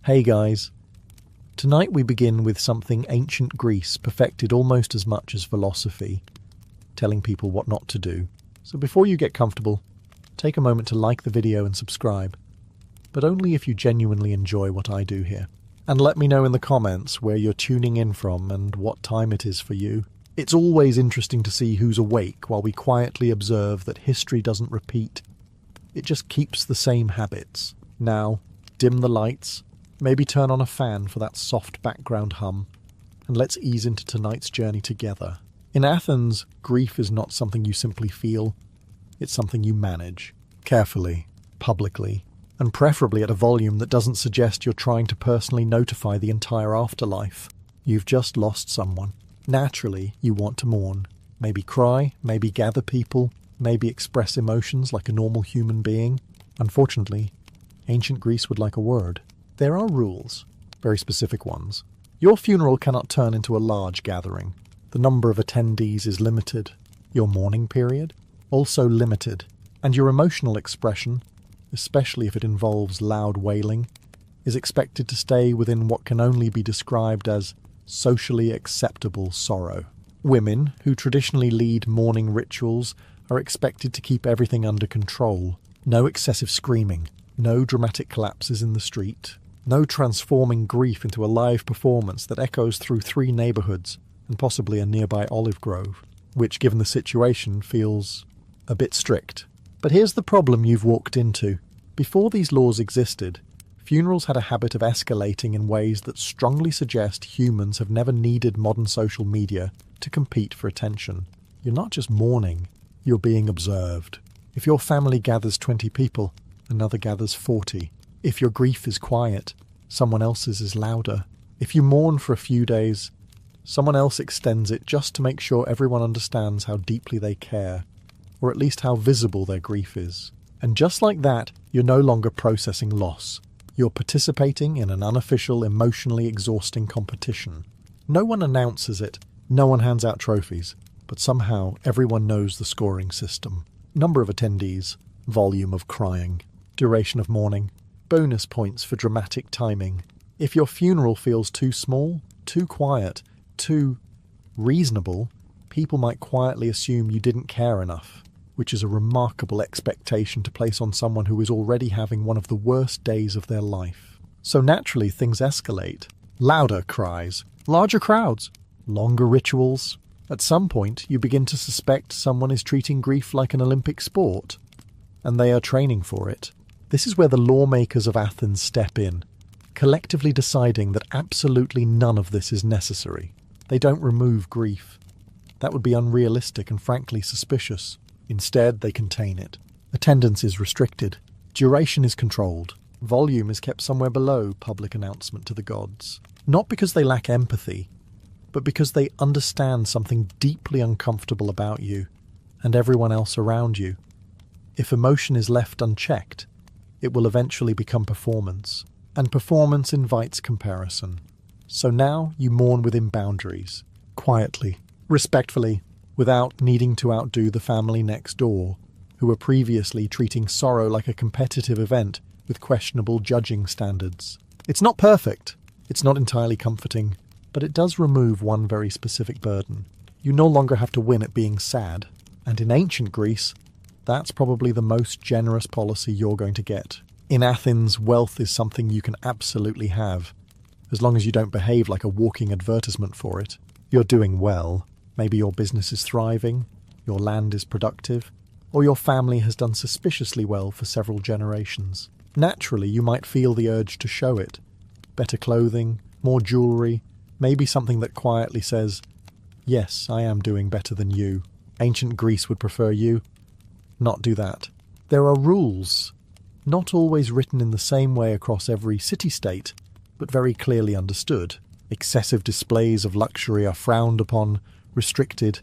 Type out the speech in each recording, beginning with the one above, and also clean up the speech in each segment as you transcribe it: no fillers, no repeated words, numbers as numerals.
Hey guys. Tonight we begin with something ancient Greece perfected almost as much as philosophy, telling people what not to do. So before you get comfortable, take a moment to like the video and subscribe, but only if you genuinely enjoy what I do here. And let me know in the comments where you're tuning in from and what time it is for you. It's always interesting to see who's awake while we quietly observe that history doesn't repeat. It just keeps the same habits. Now, dim the lights, maybe turn on a fan for that soft background hum, and let's ease into tonight's journey together. In Athens, grief is not something you simply feel, it's something you manage, carefully, publicly, and preferably at a volume that doesn't suggest you're trying to personally notify the entire afterlife. You've just lost someone. Naturally, you want to mourn. Maybe cry, maybe gather people, maybe express emotions like a normal human being. Unfortunately, ancient Greece would like a word. There are rules, very specific ones. Your funeral cannot turn into a large gathering. The number of attendees is limited. Your mourning period, also limited. And your emotional expression, especially if it involves loud wailing, is expected to stay within what can only be described as socially acceptable sorrow. Women, who traditionally lead mourning rituals, are expected to keep everything under control. No excessive screaming, no dramatic collapses in the street, no transforming grief into a live performance that echoes through 3 neighbourhoods and possibly a nearby olive grove, which, given the situation, feels a bit strict. But here's the problem you've walked into. Before these laws existed, funerals had a habit of escalating in ways that strongly suggest humans have never needed modern social media to compete for attention. You're not just mourning, you're being observed. If your family gathers 20 people, another gathers 40. If your grief is quiet, someone else's is louder. If you mourn for a few days, someone else extends it just to make sure everyone understands how deeply they care, or at least how visible their grief is. And just like that, you're no longer processing loss. You're participating in an unofficial, emotionally exhausting competition. No one announces it, no one hands out trophies, but somehow everyone knows the scoring system. Number of attendees, volume of crying, duration of mourning, bonus points for dramatic timing. If your funeral feels too small, too quiet, too reasonable, people might quietly assume you didn't care enough, which is a remarkable expectation to place on someone who is already having one of the worst days of their life. So naturally things escalate. Louder cries, larger crowds, longer rituals. At some point you begin to suspect someone is treating grief like an Olympic sport, and they are training for it. This is where the lawmakers of Athens step in, collectively deciding that absolutely none of this is necessary. They don't remove grief. That would be unrealistic and frankly suspicious. Instead, they contain it. Attendance is restricted. Duration is controlled. Volume is kept somewhere below public announcement to the gods. Not because they lack empathy, but because they understand something deeply uncomfortable about you and everyone else around you. If emotion is left unchecked, it will eventually become performance, and performance invites comparison. So now you mourn within boundaries, quietly, respectfully, without needing to outdo the family next door, who were previously treating sorrow like a competitive event with questionable judging standards. It's not perfect, it's not entirely comforting, but it does remove one very specific burden. You no longer have to win at being sad, and in ancient Greece, that's probably the most generous policy you're going to get. In Athens, wealth is something you can absolutely have, as long as you don't behave like a walking advertisement for it. You're doing well. Maybe your business is thriving, your land is productive, or your family has done suspiciously well for several generations. Naturally, you might feel the urge to show it. Better clothing, more jewellery, maybe something that quietly says, "Yes, I am doing better than you. Ancient Greece would prefer you." Not do that. There are rules, not always written in the same way across every city-state, but very clearly understood. Excessive displays of luxury are frowned upon, restricted,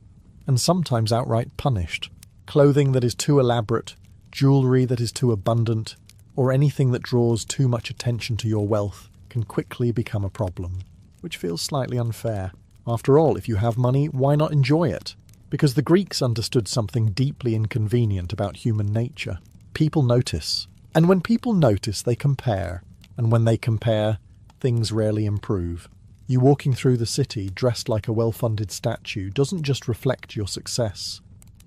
and sometimes outright punished. Clothing that is too elaborate, jewellery that is too abundant, or anything that draws too much attention to your wealth can quickly become a problem, which feels slightly unfair. After all, if you have money, why not enjoy it? Because the Greeks understood something deeply inconvenient about human nature. People notice. And when people notice, they compare. And when they compare, things rarely improve. You walking through the city dressed like a well-funded statue doesn't just reflect your success.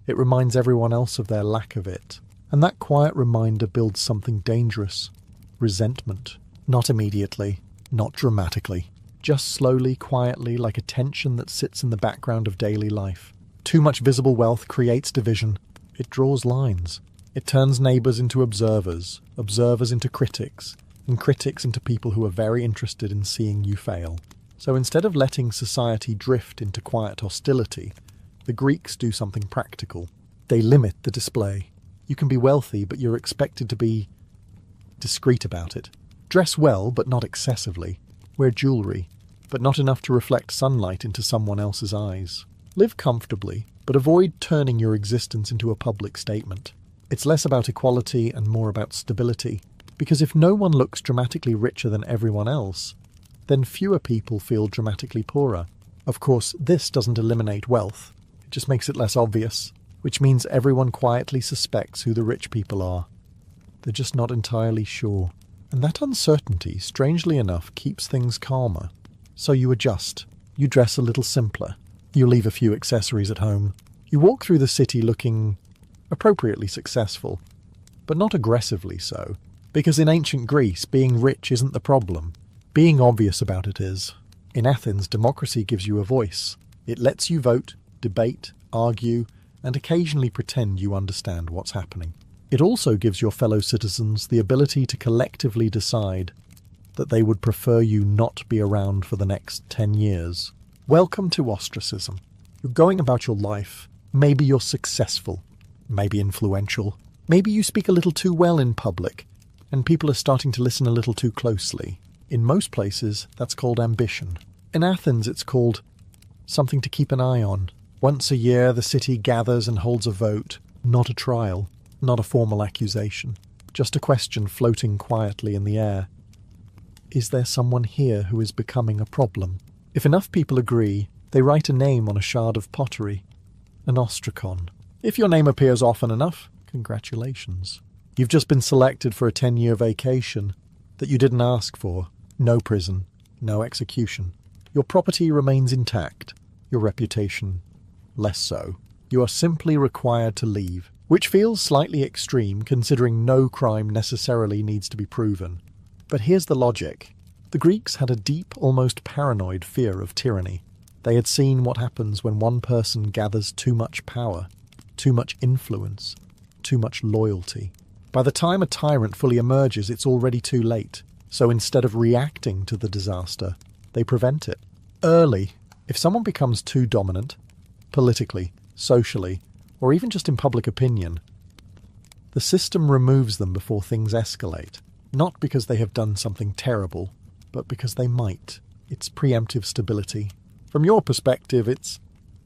It reminds everyone else of their lack of it. And that quiet reminder builds something dangerous. Resentment. Not immediately, not dramatically. Just slowly, quietly, like a tension that sits in the background of daily life. Too much visible wealth creates division. It draws lines. It turns neighbours into observers, observers into critics, and critics into people who are very interested in seeing you fail. So instead of letting society drift into quiet hostility, the Greeks do something practical. They limit the display. You can be wealthy, but you're expected to be discreet about it. Dress well, but not excessively. Wear jewellery, but not enough to reflect sunlight into someone else's eyes. Live comfortably, but avoid turning your existence into a public statement. It's less about equality and more about stability, because if no one looks dramatically richer than everyone else, then fewer people feel dramatically poorer. Of course, this doesn't eliminate wealth. It just makes it less obvious, which means everyone quietly suspects who the rich people are. They're just not entirely sure. And that uncertainty, strangely enough, keeps things calmer. So you adjust. You dress a little simpler. You leave a few accessories at home. You walk through the city looking appropriately successful, but not aggressively so. Because in ancient Greece, being rich isn't the problem. Being obvious about it is. In Athens, democracy gives you a voice. It lets you vote, debate, argue, and occasionally pretend you understand what's happening. It also gives your fellow citizens the ability to collectively decide that they would prefer you not be around for the next 10 years. Welcome to ostracism. You're going about your life. Maybe you're successful, maybe influential, maybe you speak a little too well in public, and people are starting to listen a little too closely. In most places, that's called ambition. In Athens, it's called something to keep an eye on. Once a year, the city gathers and holds a vote, not a trial, not a formal accusation, just a question floating quietly in the air. Is there someone here who is becoming a problem? If enough people agree, they write a name on a shard of pottery, an ostracon. If your name appears often enough, congratulations. You've just been selected for a 10-year vacation that you didn't ask for. No prison, no execution. Your property remains intact, your reputation less so. You are simply required to leave, which feels slightly extreme considering no crime necessarily needs to be proven. But here's the logic. The Greeks had a deep, almost paranoid fear of tyranny. They had seen what happens when one person gathers too much power, too much influence, too much loyalty. By the time a tyrant fully emerges, it's already too late. So instead of reacting to the disaster, they prevent it. Early, if someone becomes too dominant, politically, socially, or even just in public opinion, the system removes them before things escalate. Not because they have done something terrible, but because they might. It's preemptive stability. From your perspective, it's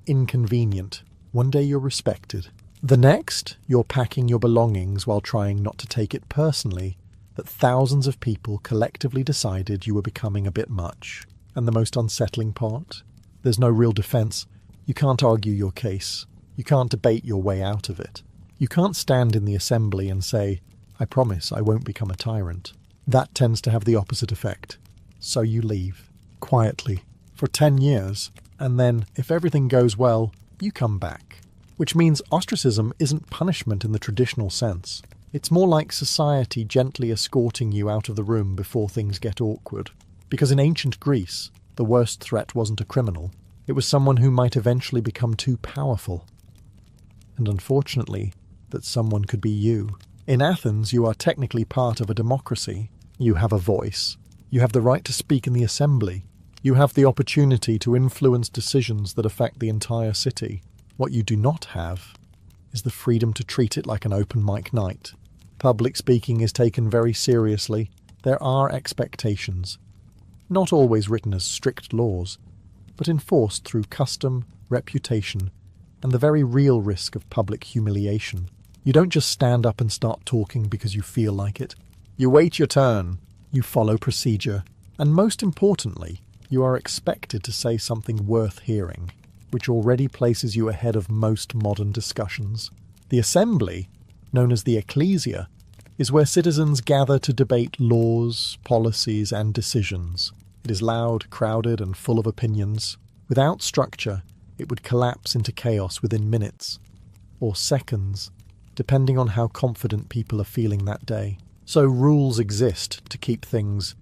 inconvenient. One day you're respected. The next, you're packing your belongings while trying not to take it personally that thousands of people collectively decided you were becoming a bit much. And the most unsettling part? There's no real defense. You can't argue your case. You can't debate your way out of it. You can't stand in the assembly and say, I promise I won't become a tyrant. That tends to have the opposite effect. So you leave, quietly, for 10 years, and then, if everything goes well, you come back. Which means ostracism isn't punishment in the traditional sense. It's more like society gently escorting you out of the room before things get awkward. Because in ancient Greece, the worst threat wasn't a criminal. It was someone who might eventually become too powerful. And unfortunately, that someone could be you. In Athens, you are technically part of a democracy. You have a voice. You have the right to speak in the assembly. You have the opportunity to influence decisions that affect the entire city. What you do not have is the freedom to treat it like an open mic night. Public speaking is taken very seriously. There are expectations. Not always written as strict laws, but enforced through custom, reputation, and the very real risk of public humiliation. You don't just stand up and start talking because you feel like it. You wait your turn. You follow procedure. And most importantly, you are expected to say something worth hearing, which already places you ahead of most modern discussions. The assembly, known as the ecclesia, is where citizens gather to debate laws, policies, and decisions. It is loud, crowded, and full of opinions. Without structure, it would collapse into chaos within minutes, or seconds, depending on how confident people are feeling that day. So rules exist to keep things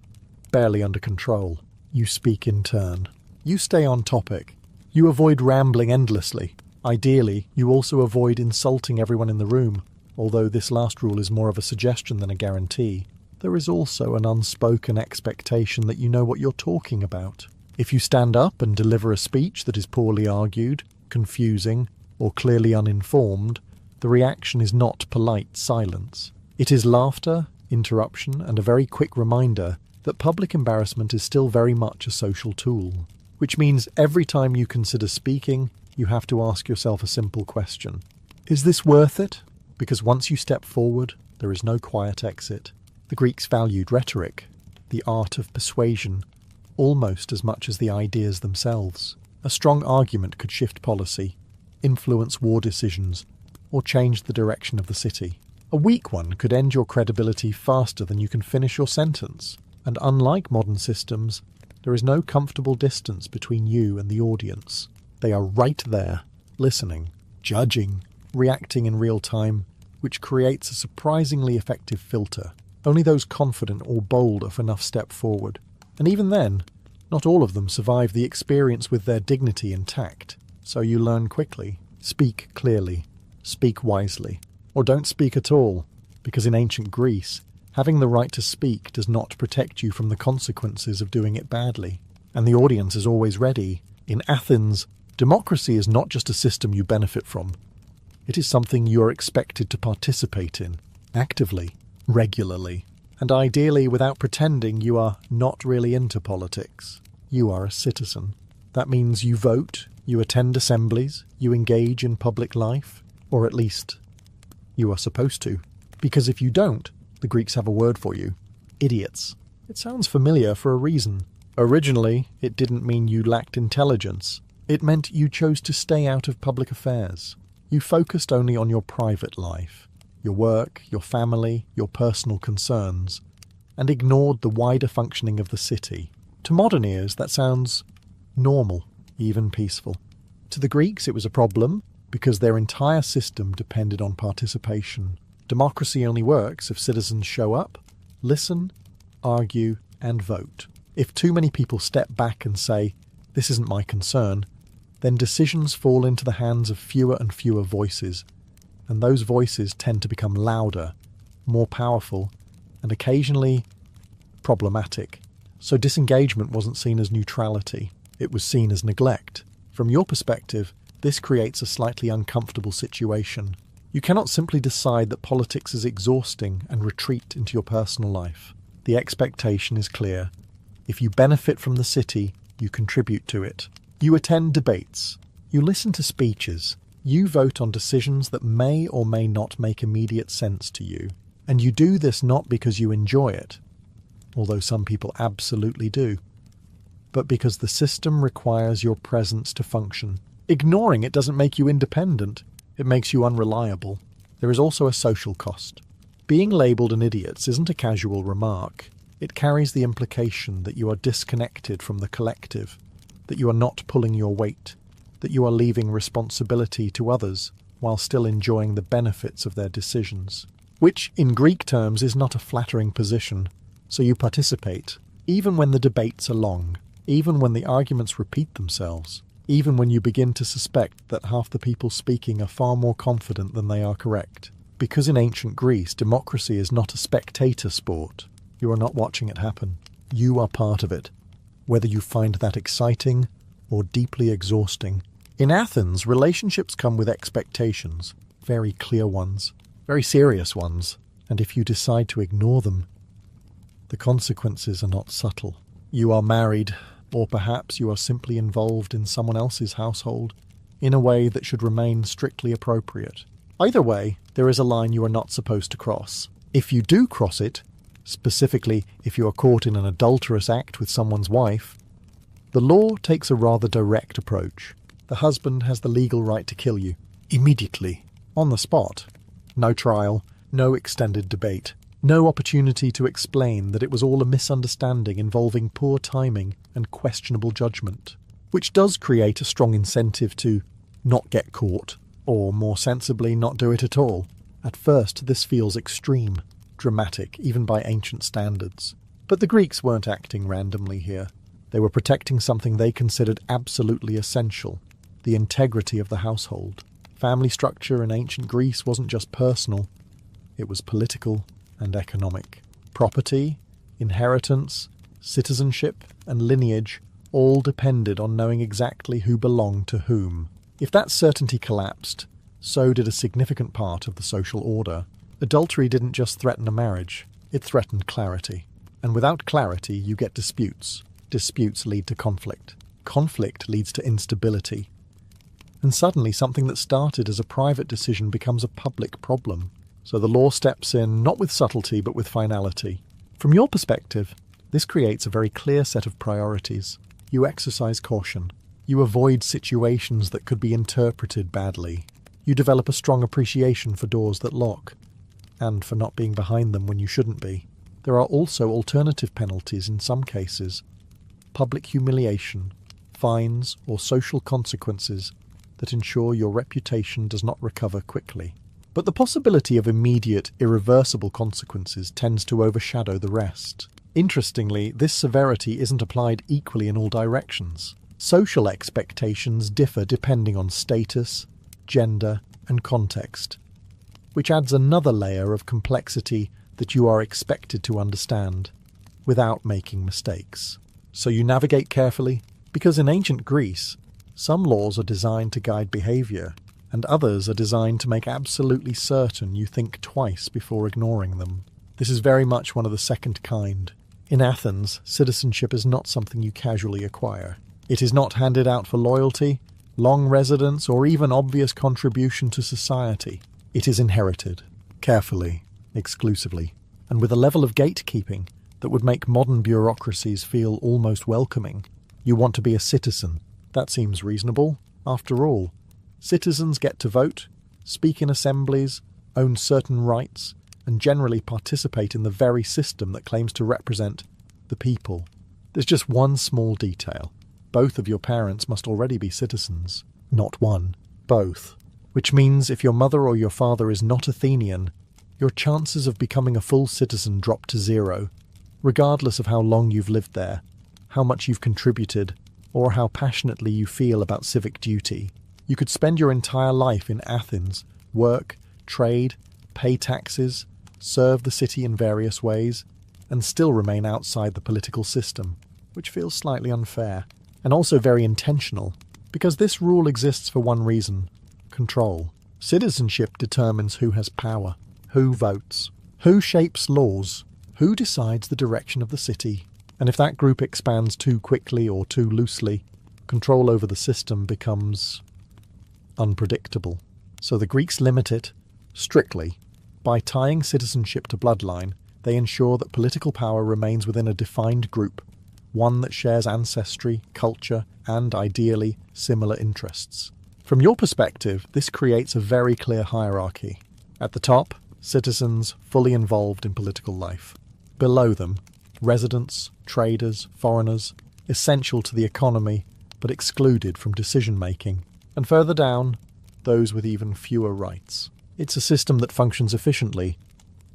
barely under control. You speak in turn. You stay on topic. You avoid rambling endlessly. Ideally, you also avoid insulting everyone in the room, although this last rule is more of a suggestion than a guarantee. There is also an unspoken expectation that you know what you're talking about. If you stand up and deliver a speech that is poorly argued, confusing, or clearly uninformed, the reaction is not polite silence. It is laughter, interruption, and a very quick reminder that public embarrassment is still very much a social tool. Which means every time you consider speaking, you have to ask yourself a simple question. Is this worth it? Because once you step forward, there is no quiet exit. The Greeks valued rhetoric, the art of persuasion, almost as much as the ideas themselves. A strong argument could shift policy, influence war decisions, or change the direction of the city. A weak one could end your credibility faster than you can finish your sentence. And unlike modern systems, there is no comfortable distance between you and the audience. They are right there, listening, judging, reacting in real time, which creates a surprisingly effective filter. Only those confident or bold of enough step forward. And even then, not all of them survive the experience with their dignity intact. So you learn quickly. Speak clearly. Speak wisely. Or don't speak at all, because in ancient Greece, having the right to speak does not protect you from the consequences of doing it badly. And the audience is always ready. In Athens, democracy is not just a system you benefit from. It is something you are expected to participate in, actively, regularly, and ideally without pretending you are not really into politics. You are a citizen. That means you vote, you attend assemblies, you engage in public life, or at least you are supposed to. Because if you don't, the Greeks have a word for you. Idiots. It sounds familiar for a reason. Originally, it didn't mean you lacked intelligence. It meant you chose to stay out of public affairs. You focused only on your private life, your work, your family, your personal concerns, and ignored the wider functioning of the city. To modern ears, that sounds normal, even peaceful. To the Greeks, it was a problem because their entire system depended on participation. Democracy only works if citizens show up, listen, argue, and vote. If too many people step back and say, "This isn't my concern," then decisions fall into the hands of fewer and fewer voices, and those voices tend to become louder, more powerful, and occasionally problematic. So disengagement wasn't seen as neutrality, it was seen as neglect. From your perspective, this creates a slightly uncomfortable situation. You cannot simply decide that politics is exhausting and retreat into your personal life. The expectation is clear. If you benefit from the city, you contribute to it. You attend debates. You listen to speeches. You vote on decisions that may or may not make immediate sense to you. And you do this not because you enjoy it, although some people absolutely do, but because the system requires your presence to function. Ignoring it doesn't make you independent. It makes you unreliable. There is also a social cost. Being labelled an idiot isn't a casual remark. It carries the implication that you are disconnected from the collective, that you are not pulling your weight, that you are leaving responsibility to others while still enjoying the benefits of their decisions. Which, in Greek terms, is not a flattering position. So you participate, even when the debates are long, even when the arguments repeat themselves, even when you begin to suspect that half the people speaking are far more confident than they are correct. Because in ancient Greece, democracy is not a spectator sport. You are not watching it happen. You are part of it, whether you find that exciting or deeply exhausting. In Athens, relationships come with expectations, very clear ones, very serious ones, and if you decide to ignore them, the consequences are not subtle. You are married, or perhaps you are simply involved in someone else's household in a way that should remain strictly appropriate. Either way, there is a line you are not supposed to cross. If you do cross it, specifically if you are caught in an adulterous act with someone's wife, the law takes a rather direct approach. The husband has the legal right to kill you, immediately, on the spot. No trial, no extended debate. No opportunity to explain that it was all a misunderstanding involving poor timing and questionable judgment, which does create a strong incentive to not get caught, or more sensibly, not do it at all. At first, this feels extreme, dramatic, even by ancient standards. But the Greeks weren't acting randomly here. They were protecting something they considered absolutely essential, the integrity of the household. Family structure in ancient Greece wasn't just personal, it was political and economic. Property, inheritance, citizenship, and lineage all depended on knowing exactly who belonged to whom. If that certainty collapsed, so did a significant part of the social order. Adultery didn't just threaten a marriage, it threatened clarity. And without clarity, you get disputes. Disputes lead to conflict. Conflict leads to instability. And suddenly something that started as a private decision becomes a public problem. So the law steps in, not with subtlety, but with finality. From your perspective, this creates a very clear set of priorities. You exercise caution. You avoid situations that could be interpreted badly. You develop a strong appreciation for doors that lock, and for not being behind them when you shouldn't be. There are also alternative penalties in some cases. Public humiliation, fines, or social consequences that ensure your reputation does not recover quickly. But the possibility of immediate, irreversible consequences tends to overshadow the rest. Interestingly, this severity isn't applied equally in all directions. Social expectations differ depending on status, gender, and context, which adds another layer of complexity that you are expected to understand without making mistakes. So you navigate carefully, because in ancient Greece, some laws are designed to guide behavior, and others are designed to make absolutely certain you think twice before ignoring them. This is very much one of the second kind. In Athens, citizenship is not something you casually acquire. It is not handed out for loyalty, long residence, or even obvious contribution to society. It is inherited, carefully, exclusively, and with a level of gatekeeping that would make modern bureaucracies feel almost welcoming. You want to be a citizen. That seems reasonable. After all, citizens get to vote, speak in assemblies, own certain rights, and generally participate in the very system that claims to represent the people. There's just one small detail. Both of your parents must already be citizens. Not one, both. Which means if your mother or your father is not Athenian, your chances of becoming a full citizen drop to zero, regardless of how long you've lived there, how much you've contributed, or how passionately you feel about civic duty. You could spend your entire life in Athens, work, trade, pay taxes, serve the city in various ways, and still remain outside the political system, which feels slightly unfair, and also very intentional, because this rule exists for one reason: control. Citizenship determines who has power, who votes, who shapes laws, who decides the direction of the city. And if that group expands too quickly or too loosely, control over the system becomes unpredictable. So the Greeks limit it, strictly. By tying citizenship to bloodline, they ensure that political power remains within a defined group, one that shares ancestry, culture, and, ideally, similar interests. From your perspective, this creates a very clear hierarchy. At the top, citizens fully involved in political life. Below them, residents, traders, foreigners, essential to the economy, but excluded from decision-making. And further down, those with even fewer rights. It's a system that functions efficiently,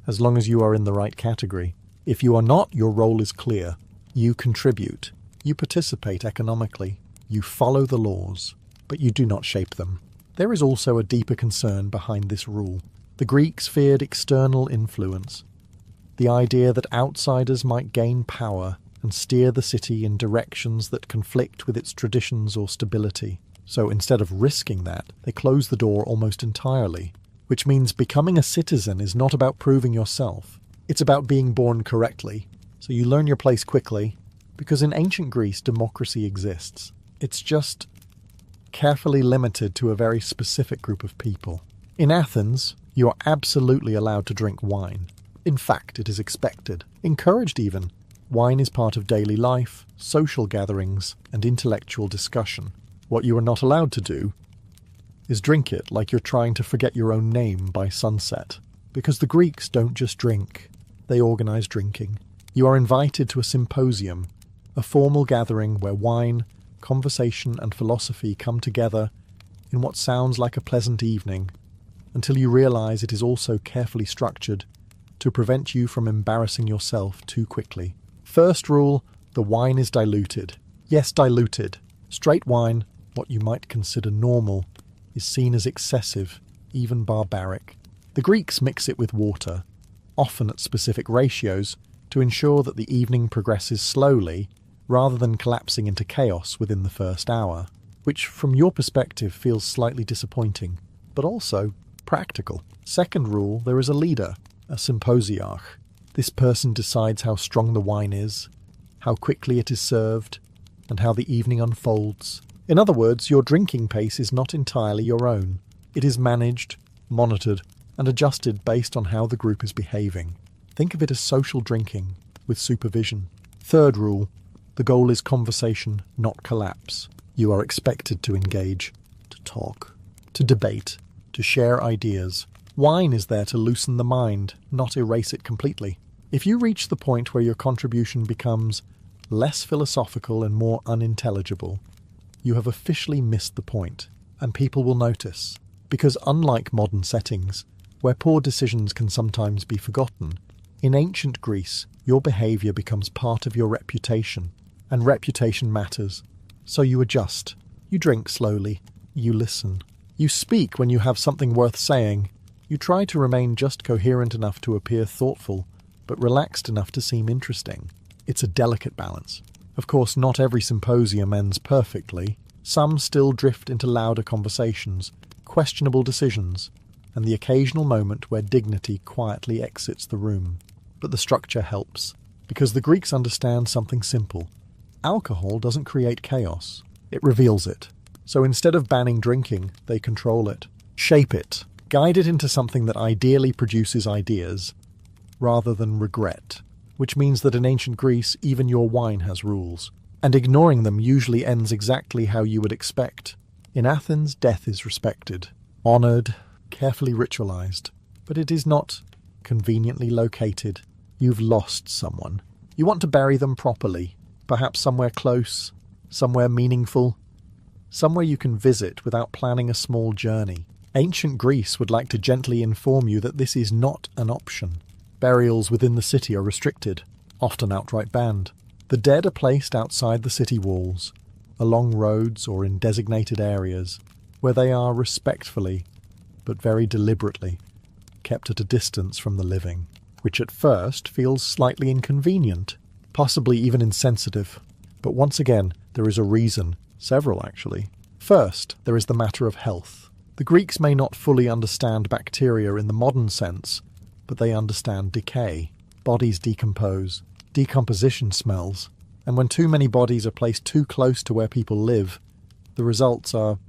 as long as you are in the right category. If you are not, your role is clear. You contribute. You participate economically. You follow the laws, but you do not shape them. There is also a deeper concern behind this rule. The Greeks feared external influence. The idea that outsiders might gain power and steer the city in directions that conflict with its traditions or stability. So instead of risking that, they close the door almost entirely, which means becoming a citizen is not about proving yourself. It's about being born correctly. So you learn your place quickly, because in ancient Greece, democracy exists. It's just carefully limited to a very specific group of people. In Athens, you are absolutely allowed to drink wine. In fact, it is expected, encouraged even. Wine is part of daily life, social gatherings, and intellectual discussion. What you are not allowed to do is drink it like you're trying to forget your own name by sunset. Because the Greeks don't just drink, they organise drinking. You are invited to a symposium, a formal gathering where wine, conversation and philosophy come together in what sounds like a pleasant evening, until you realise it is also carefully structured to prevent you from embarrassing yourself too quickly. First rule, the wine is diluted. Yes, diluted. Straight wine, what you might consider normal, is seen as excessive, even barbaric. The Greeks mix it with water, often at specific ratios, to ensure that the evening progresses slowly rather than collapsing into chaos within the first hour, which from your perspective feels slightly disappointing, but also practical. Second rule, there is a leader, a symposiarch. This person decides how strong the wine is, how quickly it is served, and how the evening unfolds. In other words, your drinking pace is not entirely your own. It is managed, monitored, and adjusted based on how the group is behaving. Think of it as social drinking, with supervision. Third rule, the goal is conversation, not collapse. You are expected to engage, to talk, to debate, to share ideas. Wine is there to loosen the mind, not erase it completely. If you reach the point where your contribution becomes less philosophical and more unintelligible, you have officially missed the point, and people will notice. Because unlike modern settings, where poor decisions can sometimes be forgotten, in ancient Greece, your behaviour becomes part of your reputation, and reputation matters. So you adjust. You drink slowly. You listen. You speak when you have something worth saying. You try to remain just coherent enough to appear thoughtful, but relaxed enough to seem interesting. It's a delicate balance. Of course, not every symposium ends perfectly. Some still drift into louder conversations, questionable decisions, and the occasional moment where dignity quietly exits the room. But the structure helps, because the Greeks understand something simple. Alcohol doesn't create chaos, it reveals it. So instead of banning drinking, they control it, shape it, guide it into something that ideally produces ideas, rather than regret. Which means that in ancient Greece, even your wine has rules, and ignoring them usually ends exactly how you would expect. In Athens, death is respected, honoured, carefully ritualised, but it is not conveniently located. You've lost someone. You want to bury them properly, perhaps somewhere close, somewhere meaningful, somewhere you can visit without planning a small journey. Ancient Greece would like to gently inform you that this is not an option. Burials within the city are restricted, often outright banned. The dead are placed outside the city walls, along roads or in designated areas, where they are respectfully, but very deliberately, kept at a distance from the living, which at first feels slightly inconvenient, possibly even insensitive. But once again, there is a reason, several actually. First, there is the matter of health. The Greeks may not fully understand bacteria in the modern sense, but they understand decay. Bodies decompose, decomposition smells, and when too many bodies are placed too close to where people live, the results are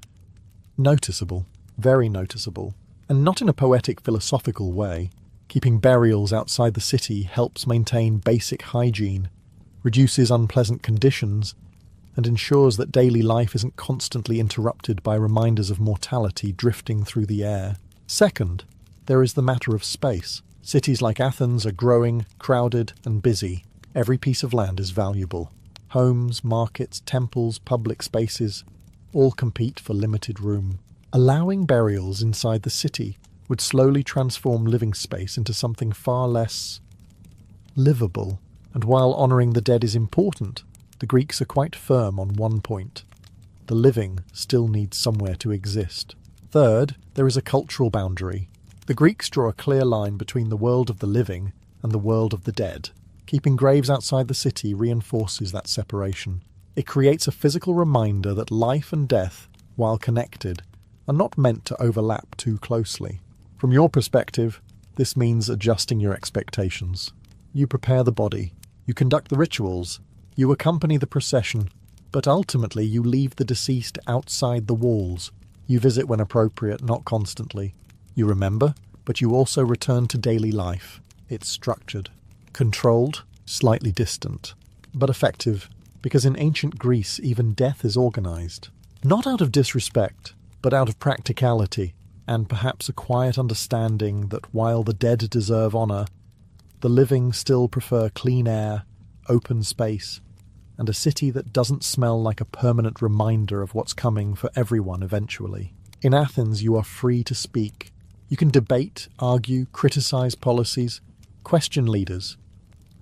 noticeable, very noticeable. And not in a poetic philosophical way. Keeping burials outside the city helps maintain basic hygiene, reduces unpleasant conditions, and ensures that daily life isn't constantly interrupted by reminders of mortality drifting through the air. Second, there is the matter of space. Cities like Athens are growing, crowded, and busy. Every piece of land is valuable. Homes, markets, temples, public spaces all compete for limited room. Allowing burials inside the city would slowly transform living space into something far less livable. And while honouring the dead is important, the Greeks are quite firm on one point. The living still needs somewhere to exist. Third, there is a cultural boundary. The Greeks draw a clear line between the world of the living and the world of the dead. Keeping graves outside the city reinforces that separation. It creates a physical reminder that life and death, while connected, are not meant to overlap too closely. From your perspective, this means adjusting your expectations. You prepare the body, you conduct the rituals, you accompany the procession, but ultimately you leave the deceased outside the walls. You visit when appropriate, not constantly. You remember, but you also return to daily life. It's structured, controlled, slightly distant, but effective, because in ancient Greece even death is organised. Not out of disrespect, but out of practicality, and perhaps a quiet understanding that while the dead deserve honour, The living still prefer clean air, open space, and a city that doesn't smell like a permanent reminder of what's coming for everyone eventually. In Athens, you are free to speak. You can debate, argue, criticize policies, question leaders.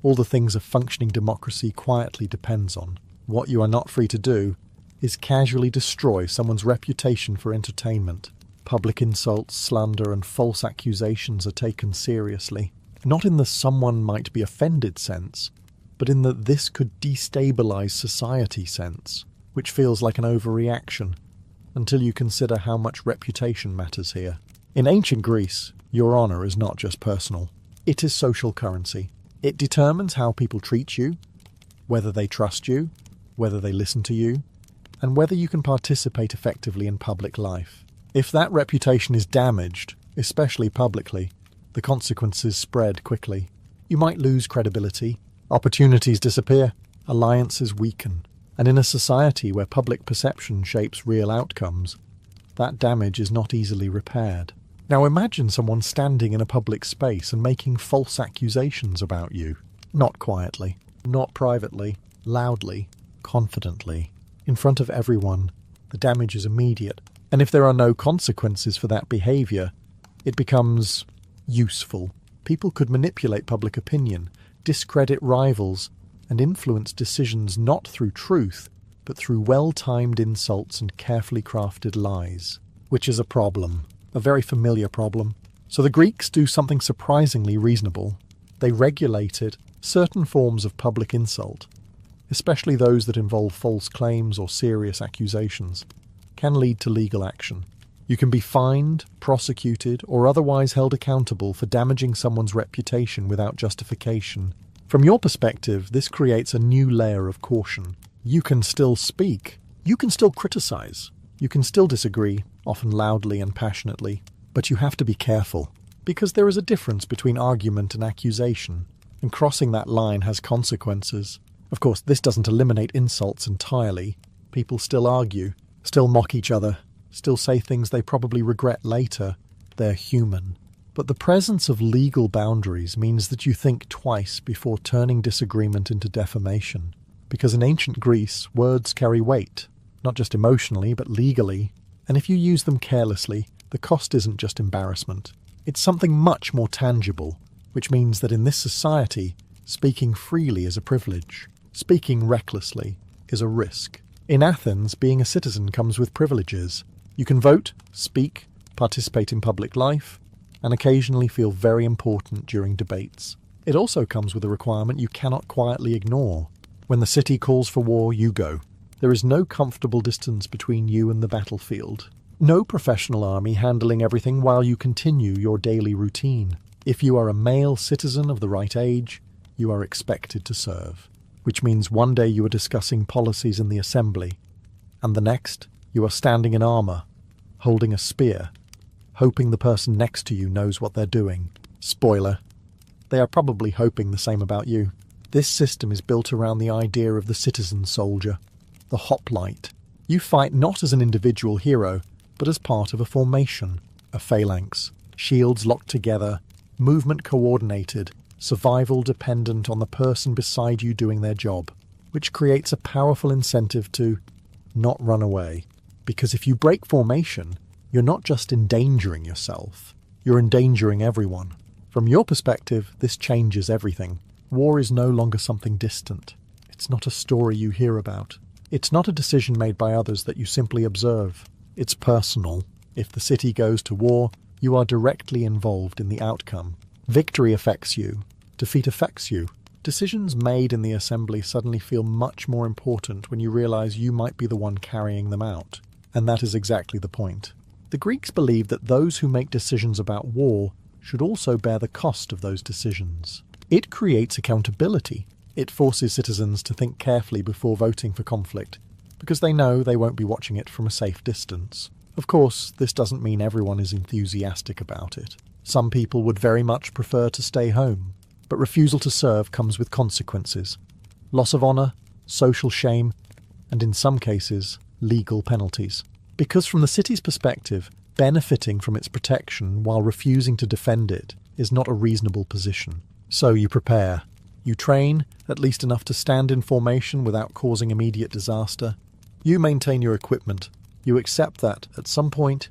All the things a functioning democracy quietly depends on. What you are not free to do is casually destroy someone's reputation for entertainment. Public insults, slander, and false accusations are taken seriously. Not in the someone might be offended sense, but in the this could destabilize society sense, which feels like an overreaction, until you consider how much reputation matters here. In ancient Greece, your honor is not just personal. It is social currency. It determines how people treat you, whether they trust you, whether they listen to you, and whether you can participate effectively in public life. If that reputation is damaged, especially publicly, the consequences spread quickly. You might lose credibility, opportunities disappear, alliances weaken, and in a society where public perception shapes real outcomes, that damage is not easily repaired. Now imagine someone standing in a public space and making false accusations about you. Not quietly, not privately, loudly, confidently. In front of everyone, the damage is immediate, and if there are no consequences for that behaviour, it becomes useful. People could manipulate public opinion, discredit rivals, and influence decisions not through truth, but through well-timed insults and carefully crafted lies. Which is a problem, a very familiar problem. So the Greeks do something surprisingly reasonable. They regulated certain forms of public insult, especially those that involve false claims or serious accusations, can lead to legal action. You can be fined, prosecuted, or otherwise held accountable for damaging someone's reputation without justification. From your perspective, this creates a new layer of caution. You can still speak. You can still criticize. You can still disagree, often loudly and passionately. But you have to be careful, because there is a difference between argument and accusation, and crossing that line has consequences. Of course, this doesn't eliminate insults entirely. People still argue, still mock each other, still say things they probably regret later. They're human. But the presence of legal boundaries means that you think twice before turning disagreement into defamation. Because in ancient Greece, words carry weight, not just emotionally, but legally. And if you use them carelessly, the cost isn't just embarrassment. It's something much more tangible, which means that in this society, speaking freely is a privilege. Speaking recklessly is a risk. In Athens, being a citizen comes with privileges. You can vote, speak, participate in public life, and occasionally feel very important during debates. It also comes with a requirement you cannot quietly ignore. When the city calls for war, you go. There is no comfortable distance between you and the battlefield. No professional army handling everything while you continue your daily routine. If you are a male citizen of the right age, you are expected to serve. Which means one day you are discussing policies in the assembly, and the next you are standing in armour, holding a spear, hoping the person next to you knows what they're doing. Spoiler, they are probably hoping the same about you. This system is built around the idea of the citizen soldier, the hoplite. You fight not as an individual hero, but as part of a formation, a phalanx, shields locked together, movement coordinated, survival dependent on the person beside you doing their job, which creates a powerful incentive to not run away. Because if you break formation, you're not just endangering yourself, you're endangering everyone. From your perspective, this changes everything. War is no longer something distant. It's not a story you hear about. It's not a decision made by others that you simply observe. It's personal. If the city goes to war, you are directly involved in the outcome. Victory affects you. Defeat affects you. Decisions made in the assembly suddenly feel much more important when you realize you might be the one carrying them out. And that is exactly the point. The Greeks believed that those who make decisions about war should also bear the cost of those decisions. It creates accountability. It forces citizens to think carefully before voting for conflict, because they know they won't be watching it from a safe distance. Of course, this doesn't mean everyone is enthusiastic about it. Some people would very much prefer to stay home, but refusal to serve comes with consequences. Loss of honour, social shame, and in some cases, legal penalties. Because from the city's perspective, benefiting from its protection while refusing to defend it is not a reasonable position. So you prepare. You train, at least enough to stand in formation without causing immediate disaster. You maintain your equipment. You accept that, at some point,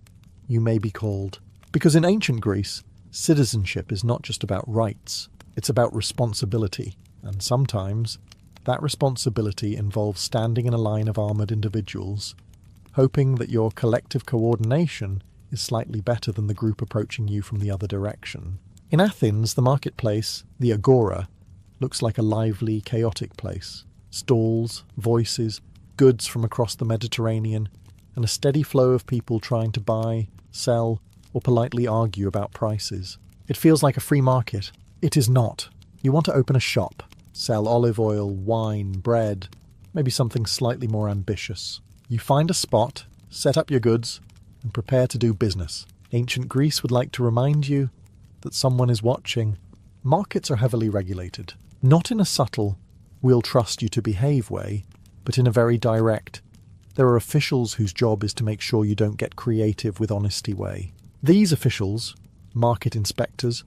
you may be called. Because in ancient Greece, citizenship is not just about rights, it's about responsibility. And sometimes, that responsibility involves standing in a line of armoured individuals, hoping that your collective coordination is slightly better than the group approaching you from the other direction. In Athens, the marketplace, the agora, looks like a lively, chaotic place. Stalls, voices, goods from across the Mediterranean, and a steady flow of people trying to buy, sell, or politely argue about prices. It feels like a free market. It is not. You want to open a shop, sell olive oil, wine, bread, maybe something slightly more ambitious. You find a spot, set up your goods, and prepare to do business. Ancient Greece would like to remind you that someone is watching. Markets are heavily regulated, not in a subtle, we'll trust you to behave way, but in a very direct, there are officials whose job is to make sure you don't get creative with honesty way. These officials, market inspectors,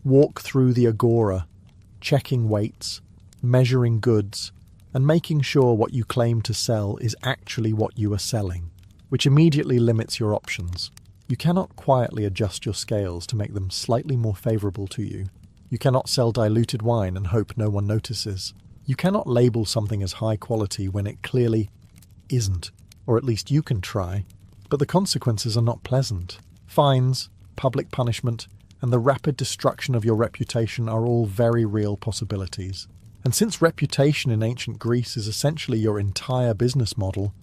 walk through the agora, checking weights, measuring goods, and making sure what you claim to sell is actually what you are selling, which immediately limits your options. You cannot quietly adjust your scales to make them slightly more favourable to you. You cannot sell diluted wine and hope no one notices. You cannot label something as high quality when it clearly isn't, or at least you can try, but the consequences are not pleasant. Fines, public punishment, and the rapid destruction of your reputation are all very real possibilities. And since reputation in ancient Greece is essentially your entire business model,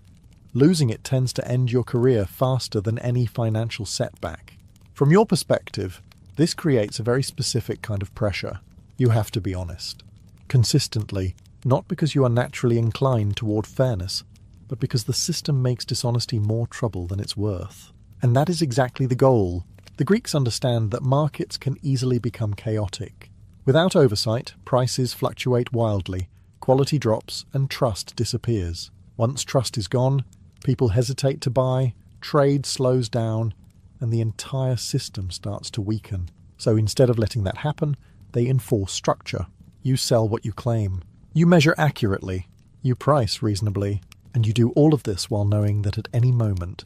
losing it tends to end your career faster than any financial setback. From your perspective, this creates a very specific kind of pressure. You have to be honest. Consistently, not because you are naturally inclined toward fairness, but because the system makes dishonesty more trouble than it's worth. And that is exactly the goal. The Greeks understand that markets can easily become chaotic. Without oversight, prices fluctuate wildly, quality drops, and trust disappears. Once trust is gone, people hesitate to buy, trade slows down, and the entire system starts to weaken. So instead of letting that happen, they enforce structure. You sell what you claim. You measure accurately. You price reasonably. And you do all of this while knowing that at any moment,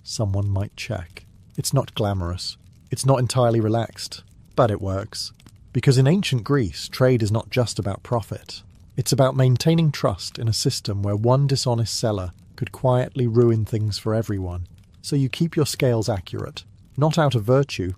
someone might check. It's not glamorous. It's not entirely relaxed. But it works. Because in ancient Greece, trade is not just about profit. It's about maintaining trust in a system where one dishonest seller could quietly ruin things for everyone. So you keep your scales accurate, not out of virtue,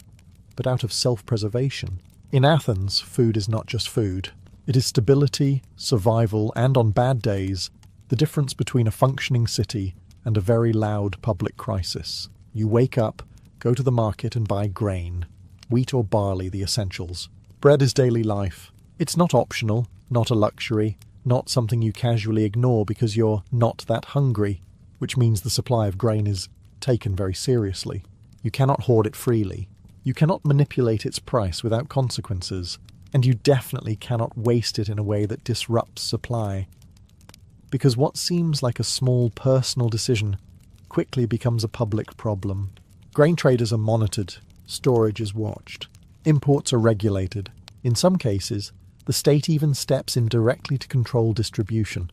but out of self-preservation. In Athens, food is not just food. It is stability, survival, and on bad days, the difference between a functioning city and a very loud public crisis. You wake up, go to the market and buy grain, wheat or barley, the essentials. Bread is daily life. It's not optional, not a luxury, not something you casually ignore because you're not that hungry, which means the supply of grain is taken very seriously. You cannot hoard it freely. You cannot manipulate its price without consequences, and you definitely cannot waste it in a way that disrupts supply. Because what seems like a small personal decision quickly becomes a public problem. Grain traders are monitored, storage is watched, imports are regulated. In some cases, the state even steps in directly to control distribution,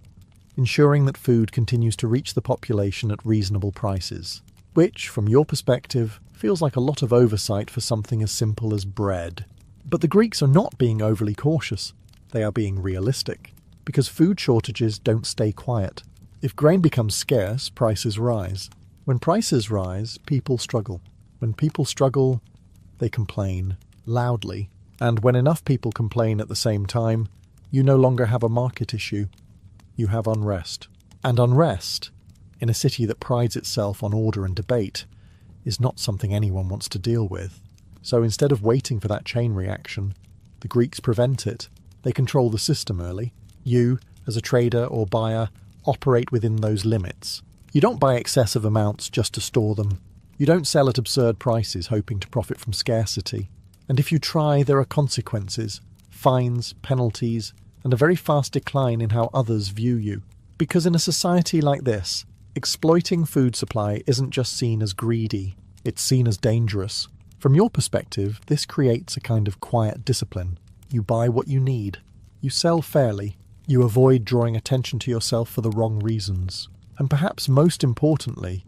ensuring that food continues to reach the population at reasonable prices, which, from your perspective, feels like a lot of oversight for something as simple as bread. But the Greeks are not being overly cautious. They are being realistic, because food shortages don't stay quiet. If grain becomes scarce, prices rise. When prices rise, people struggle. When people struggle, they complain, loudly. And when enough people complain at the same time, you no longer have a market issue. You have unrest. And unrest, in a city that prides itself on order and debate, is not something anyone wants to deal with. So instead of waiting for that chain reaction, the Greeks prevent it. They control the system early. You, as a trader or buyer, operate within those limits. You don't buy excessive amounts just to store them. You don't sell at absurd prices hoping to profit from scarcity. And if you try, there are consequences, fines, penalties, and a very fast decline in how others view you. Because in a society like this, exploiting food supply isn't just seen as greedy, it's seen as dangerous. From your perspective, this creates a kind of quiet discipline. You buy what you need. You sell fairly. You avoid drawing attention to yourself for the wrong reasons. And perhaps most importantly,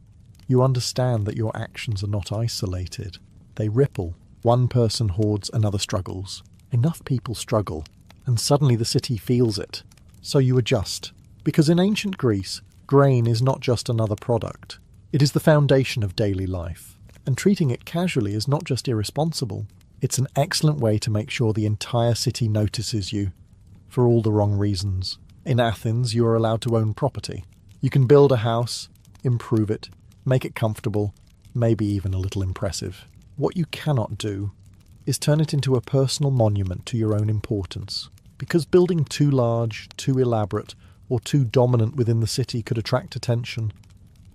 you understand that your actions are not isolated. They ripple. One person hoards, another struggles. Enough people struggle, and suddenly the city feels it. So you adjust. Because in ancient Greece, grain is not just another product. It is the foundation of daily life. And treating it casually is not just irresponsible. It's an excellent way to make sure the entire city notices you, for all the wrong reasons. In Athens, you are allowed to own property. You can build a house, improve it, make it comfortable, maybe even a little impressive. What you cannot do is turn it into a personal monument to your own importance, because building too large, too elaborate, or too dominant within the city could attract attention,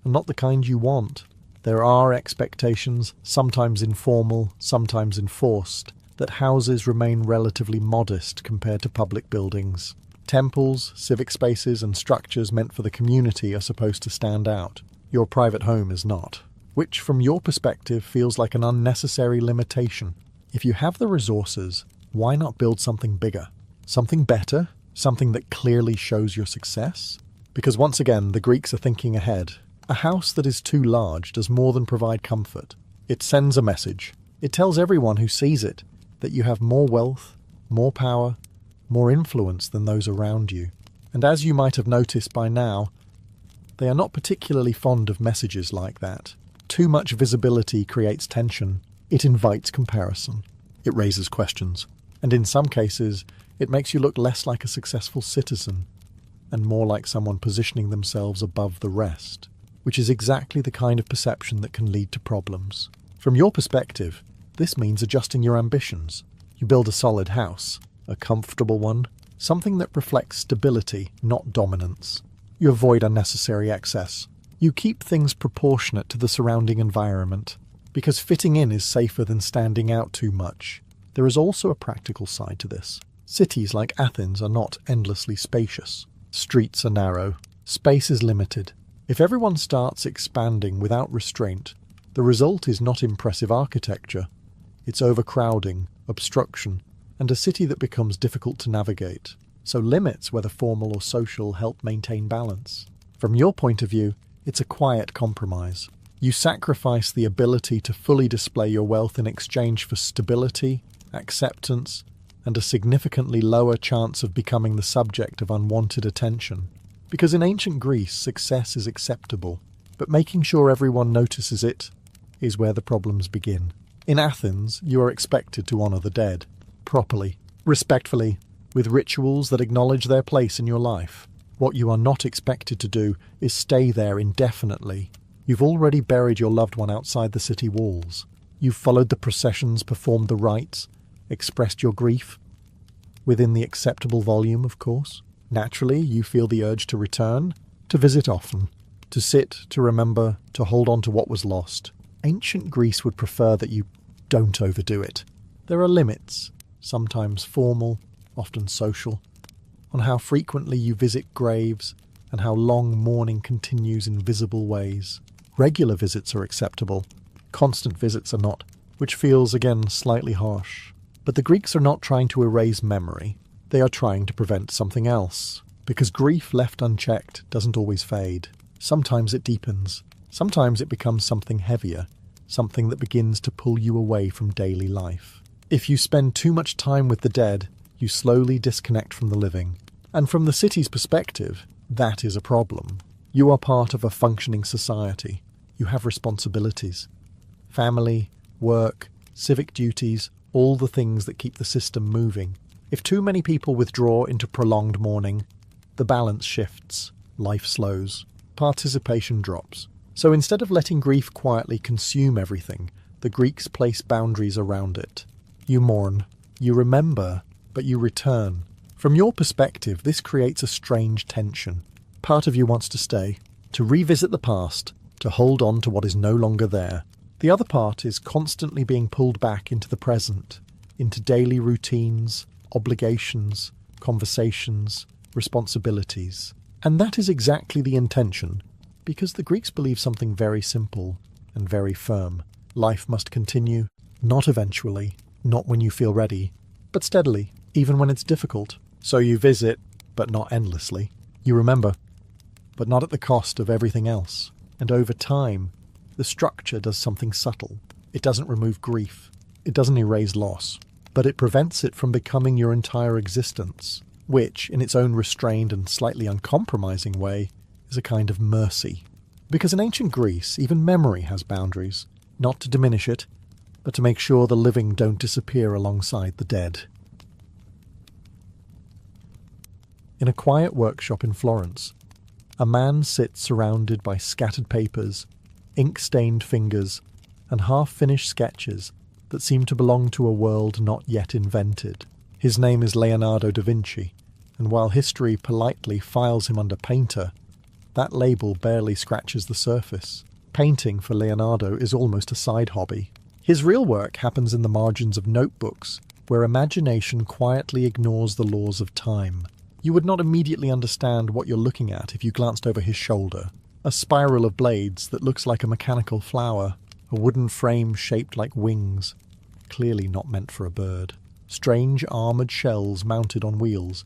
and not the kind you want. There are expectations, sometimes informal, sometimes enforced, that houses remain relatively modest compared to public buildings. Temples, civic spaces, and structures meant for the community are supposed to stand out. Your private home is not, which from your perspective feels like an unnecessary limitation. If you have the resources, why not build something bigger? Something better? Something that clearly shows your success? Because once again, the Greeks are thinking ahead. A house that is too large does more than provide comfort. It sends a message. It tells everyone who sees it that you have more wealth, more power, more influence than those around you. And as you might have noticed by now, they are not particularly fond of messages like that. Too much visibility creates tension. It invites comparison. It raises questions. And in some cases, it makes you look less like a successful citizen and more like someone positioning themselves above the rest, which is exactly the kind of perception that can lead to problems. From your perspective, this means adjusting your ambitions. You build a solid house, a comfortable one, something that reflects stability, not dominance. You avoid unnecessary excess. You keep things proportionate to the surrounding environment, because fitting in is safer than standing out too much. There is also a practical side to this. Cities like Athens are not endlessly spacious. Streets are narrow. Space is limited. If everyone starts expanding without restraint, the result is not impressive architecture. It's overcrowding, obstruction, and a city that becomes difficult to navigate. So limits, whether formal or social, help maintain balance. From your point of view, it's a quiet compromise. You sacrifice the ability to fully display your wealth in exchange for stability, acceptance, and a significantly lower chance of becoming the subject of unwanted attention. Because in ancient Greece, success is acceptable, but making sure everyone notices it is where the problems begin. In Athens, you are expected to honour the dead, properly, respectfully, with rituals that acknowledge their place in your life. What you are not expected to do is stay there indefinitely. You've already buried your loved one outside the city walls. You've followed the processions, performed the rites, expressed your grief, within the acceptable volume, of course. Naturally, you feel the urge to return, to visit often, to sit, to remember, to hold on to what was lost. Ancient Greece would prefer that you don't overdo it. There are limits, sometimes formal, often social, on how frequently you visit graves and how long mourning continues in visible ways. Regular visits are acceptable. Constant visits are not, which feels, again, slightly harsh. But the Greeks are not trying to erase memory. They are trying to prevent something else. Because grief left unchecked doesn't always fade. Sometimes it deepens. Sometimes it becomes something heavier, something that begins to pull you away from daily life. If you spend too much time with the dead, you slowly disconnect from the living. And from the city's perspective, that is a problem. You are part of a functioning society. You have responsibilities. Family, work, civic duties, all the things that keep the system moving. If too many people withdraw into prolonged mourning, the balance shifts, life slows, participation drops. So instead of letting grief quietly consume everything, the Greeks place boundaries around it. You mourn, you remember, but you return. From your perspective, this creates a strange tension. Part of you wants to stay, to revisit the past, to hold on to what is no longer there. The other part is constantly being pulled back into the present, into daily routines, obligations, conversations, responsibilities. And that is exactly the intention, because the Greeks believe something very simple and very firm. Life must continue, not eventually, not when you feel ready, but steadily. even when it's difficult. So you visit, but not endlessly. You remember, but not at the cost of everything else. And over time, the structure does something subtle. It doesn't remove grief. It doesn't erase loss. But it prevents it from becoming your entire existence, which, in its own restrained and slightly uncompromising way, is a kind of mercy. Because in ancient Greece, even memory has boundaries, not to diminish it, but to make sure the living don't disappear alongside the dead. In a quiet workshop in Florence, a man sits surrounded by scattered papers, ink-stained fingers, and half-finished sketches that seem to belong to a world not yet invented. His name is Leonardo da Vinci, and while history politely files him under painter, that label barely scratches the surface. Painting for Leonardo is almost a side hobby. His real work happens in the margins of notebooks, where imagination quietly ignores the laws of time. You would not immediately understand what you're looking at if you glanced over his shoulder. A spiral of blades that looks like a mechanical flower, a wooden frame shaped like wings, clearly not meant for a bird. Strange armoured shells mounted on wheels,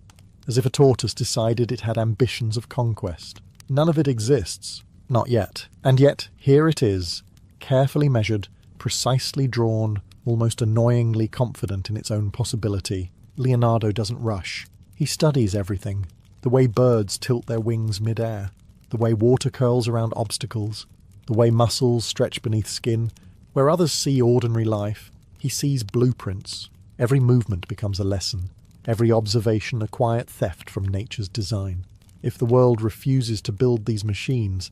as if a tortoise decided it had ambitions of conquest. None of it exists. Not yet. And yet, here it is, carefully measured, precisely drawn, almost annoyingly confident in its own possibility. Leonardo doesn't rush. He studies everything. The way birds tilt their wings mid-air, the way water curls around obstacles, the way muscles stretch beneath skin. Where others see ordinary life, he sees blueprints. Every movement becomes a lesson, every observation a quiet theft from nature's design. If the world refuses to build these machines,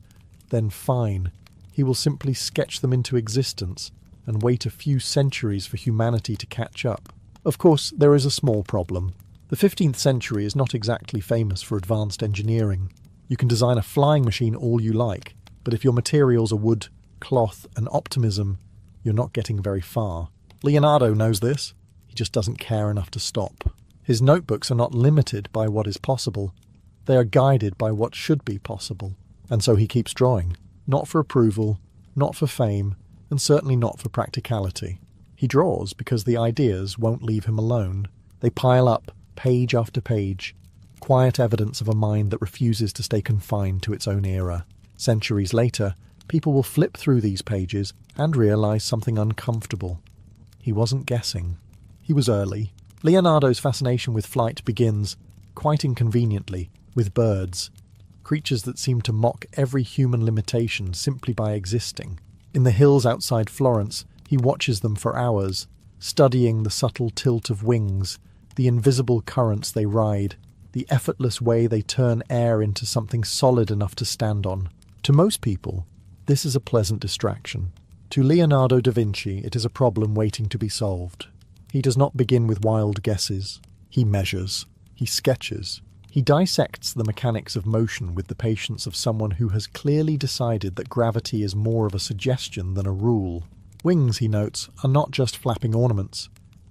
then fine. He will simply sketch them into existence and wait a few centuries for humanity to catch up. Of course, there is a small problem. The 15th century is not exactly famous for advanced engineering. You can design a flying machine all you like, but if your materials are wood, cloth, and optimism, you're not getting very far. Leonardo knows this. He just doesn't care enough to stop. His notebooks are not limited by what is possible. They are guided by what should be possible. And so he keeps drawing. Not for approval, not for fame, and certainly not for practicality. He draws because the ideas won't leave him alone. They pile up, page after page, quiet evidence of a mind that refuses to stay confined to its own era. Centuries later, people will flip through these pages and realize something uncomfortable. He wasn't guessing. He was early. Leonardo's fascination with flight begins, quite inconveniently, with birds, creatures that seem to mock every human limitation simply by existing. In the hills outside Florence, he watches them for hours, studying the subtle tilt of wings, the invisible currents they ride, the effortless way they turn air into something solid enough to stand on. To most people, this is a pleasant distraction. To Leonardo da Vinci, it is a problem waiting to be solved. He does not begin with wild guesses. He measures. He sketches. He dissects the mechanics of motion with the patience of someone who has clearly decided that gravity is more of a suggestion than a rule. Wings, he notes, are not just flapping ornaments.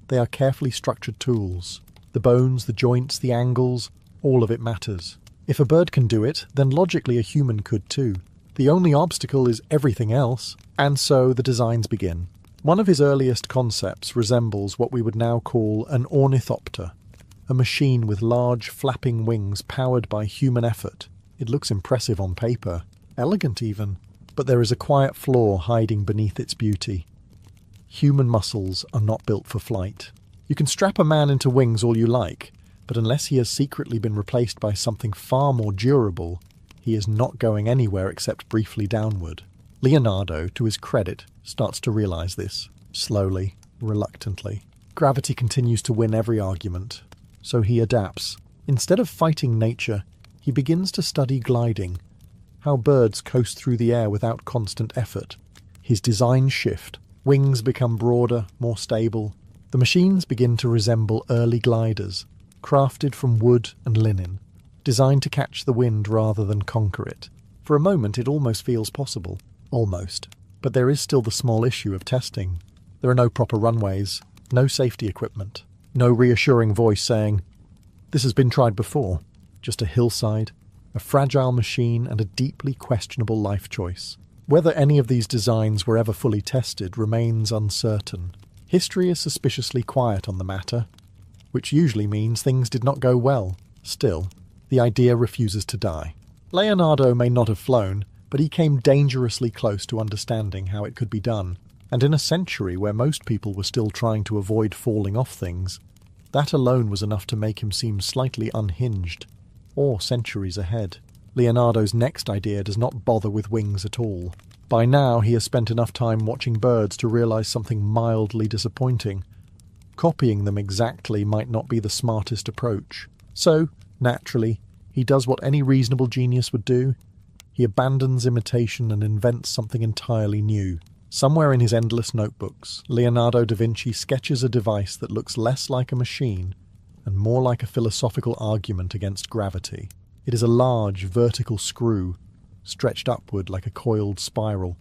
They are carefully structured tools. The bones, the joints, the angles, all of it matters. If a bird can do it, then logically a human could too. The only obstacle is everything else, and so the designs begin. One of his earliest concepts resembles what we would now call an ornithopter, a machine with large flapping wings powered by human effort. It looks impressive on paper, elegant even, but there is a quiet flaw hiding beneath its beauty. Human muscles are not built for flight. You can strap a man into wings all you like, but unless he has secretly been replaced by something far more durable, he is not going anywhere except briefly downward. Leonardo, to his credit, starts to realize this, slowly, reluctantly. Gravity continues to win every argument, so he adapts. Instead of fighting nature, he begins to study gliding, how birds coast through the air without constant effort. His designs shift. Wings become broader, more stable. The machines begin to resemble early gliders, crafted from wood and linen, designed to catch the wind rather than conquer it. For a moment it almost feels possible. Almost. But there is still the small issue of testing. There are no proper runways, no safety equipment, no reassuring voice saying, "This has been tried before." Just a hillside, a fragile machine, and a deeply questionable life choice. Whether any of these designs were ever fully tested remains uncertain. History is suspiciously quiet on the matter. which usually means things did not go well. Still, the idea refuses to die. Leonardo may not have flown, but he came dangerously close to understanding how it could be done. And in a century where most people were still trying to avoid falling off things, that alone was enough to make him seem slightly unhinged, or centuries ahead. Leonardo's next idea does not bother with wings at all. By now he has spent enough time watching birds to realize something mildly disappointing. Copying them exactly might not be the smartest approach. So, naturally, he does what any reasonable genius would do. He abandons imitation and invents something entirely new. Somewhere in his endless notebooks, Leonardo da Vinci sketches a device that looks less like a machine and more like a philosophical argument against gravity. It is a large, vertical screw, stretched upward like a coiled spiral,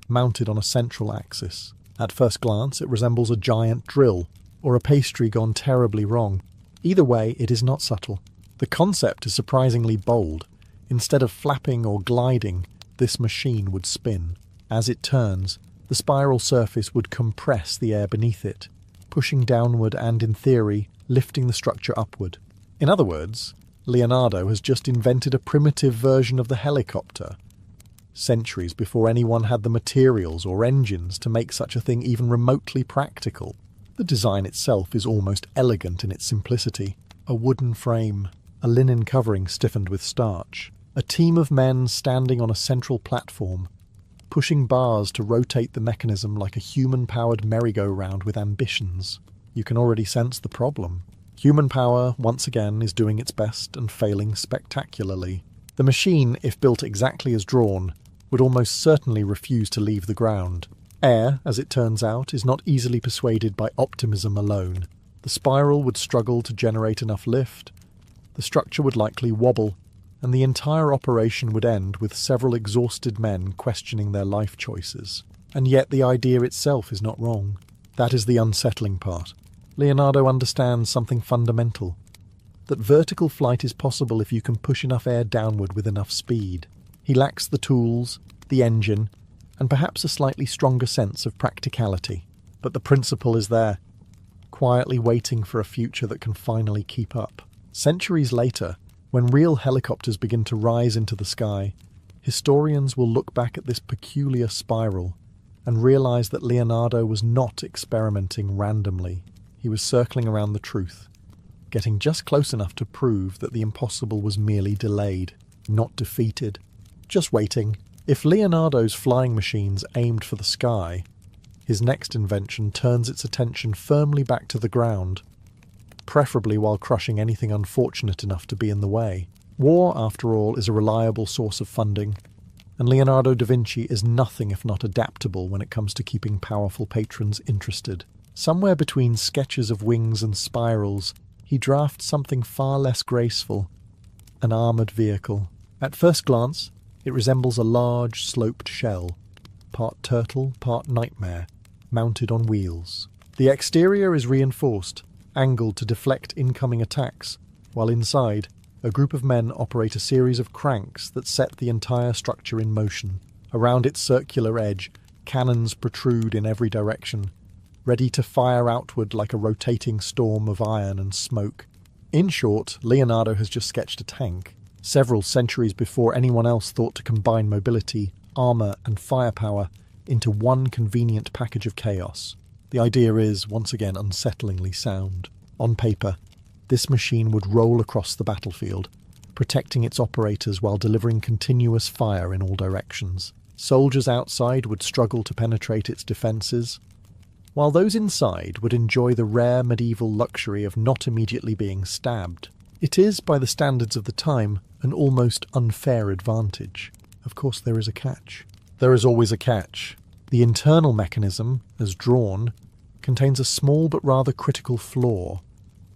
mounted on a central axis. At first glance, it resembles a giant drill, or a pastry gone terribly wrong. Either way, it is not subtle. The concept is surprisingly bold. Instead of flapping or gliding, this machine would spin. As it turns, the spiral surface would compress the air beneath it, pushing downward and, in theory, lifting the structure upward. In other words, Leonardo has just invented a primitive version of the helicopter, centuries before anyone had the materials or engines to make such a thing even remotely practical. The design itself is almost elegant in its simplicity. A wooden frame, a linen covering stiffened with starch, a team of men standing on a central platform, pushing bars to rotate the mechanism like a human-powered merry-go-round with ambitions. You can already sense the problem. Human power, once again, is doing its best and failing spectacularly. The machine, if built exactly as drawn, would almost certainly refuse to leave the ground. Air, as it turns out, is not easily persuaded by optimism alone. The spiral would struggle to generate enough lift, the structure would likely wobble, and the entire operation would end with several exhausted men questioning their life choices. And yet the idea itself is not wrong. That is the unsettling part. Leonardo understands something fundamental, that vertical flight is possible if you can push enough air downward with enough speed. He lacks the tools, the engine, and perhaps a slightly stronger sense of practicality. But the principle is there, quietly waiting for a future that can finally keep up. Centuries later, when real helicopters begin to rise into the sky, historians will look back at this peculiar spiral and realize that Leonardo was not experimenting randomly. He was circling around the truth, getting just close enough to prove that the impossible was merely delayed, not defeated. Just waiting. If Leonardo's flying machines aimed for the sky, his next invention turns its attention firmly back to the ground, preferably while crushing anything unfortunate enough to be in the way. War, after all, is a reliable source of funding, and Leonardo da Vinci is nothing if not adaptable when it comes to keeping powerful patrons interested. Somewhere between sketches of wings and spirals, he drafts something far less graceful, an armoured vehicle. At first glance, it resembles a large, sloped shell, part turtle, part nightmare, mounted on wheels. The exterior is reinforced, angled to deflect incoming attacks, while inside, a group of men operate a series of cranks that set the entire structure in motion. Around its circular edge, cannons protrude in every direction, ready to fire outward like a rotating storm of iron and smoke. In short, Leonardo has just sketched a tank, several centuries before anyone else thought to combine mobility, armour and firepower into one convenient package of chaos. The idea is, once again, unsettlingly sound. On paper, this machine would roll across the battlefield, protecting its operators while delivering continuous fire in all directions. Soldiers outside would struggle to penetrate its defences, while those inside would enjoy the rare medieval luxury of not immediately being stabbed. It is, by the standards of the time, an almost unfair advantage. Of course, there is a catch. There is always a catch. The internal mechanism, as drawn, contains a small but rather critical flaw.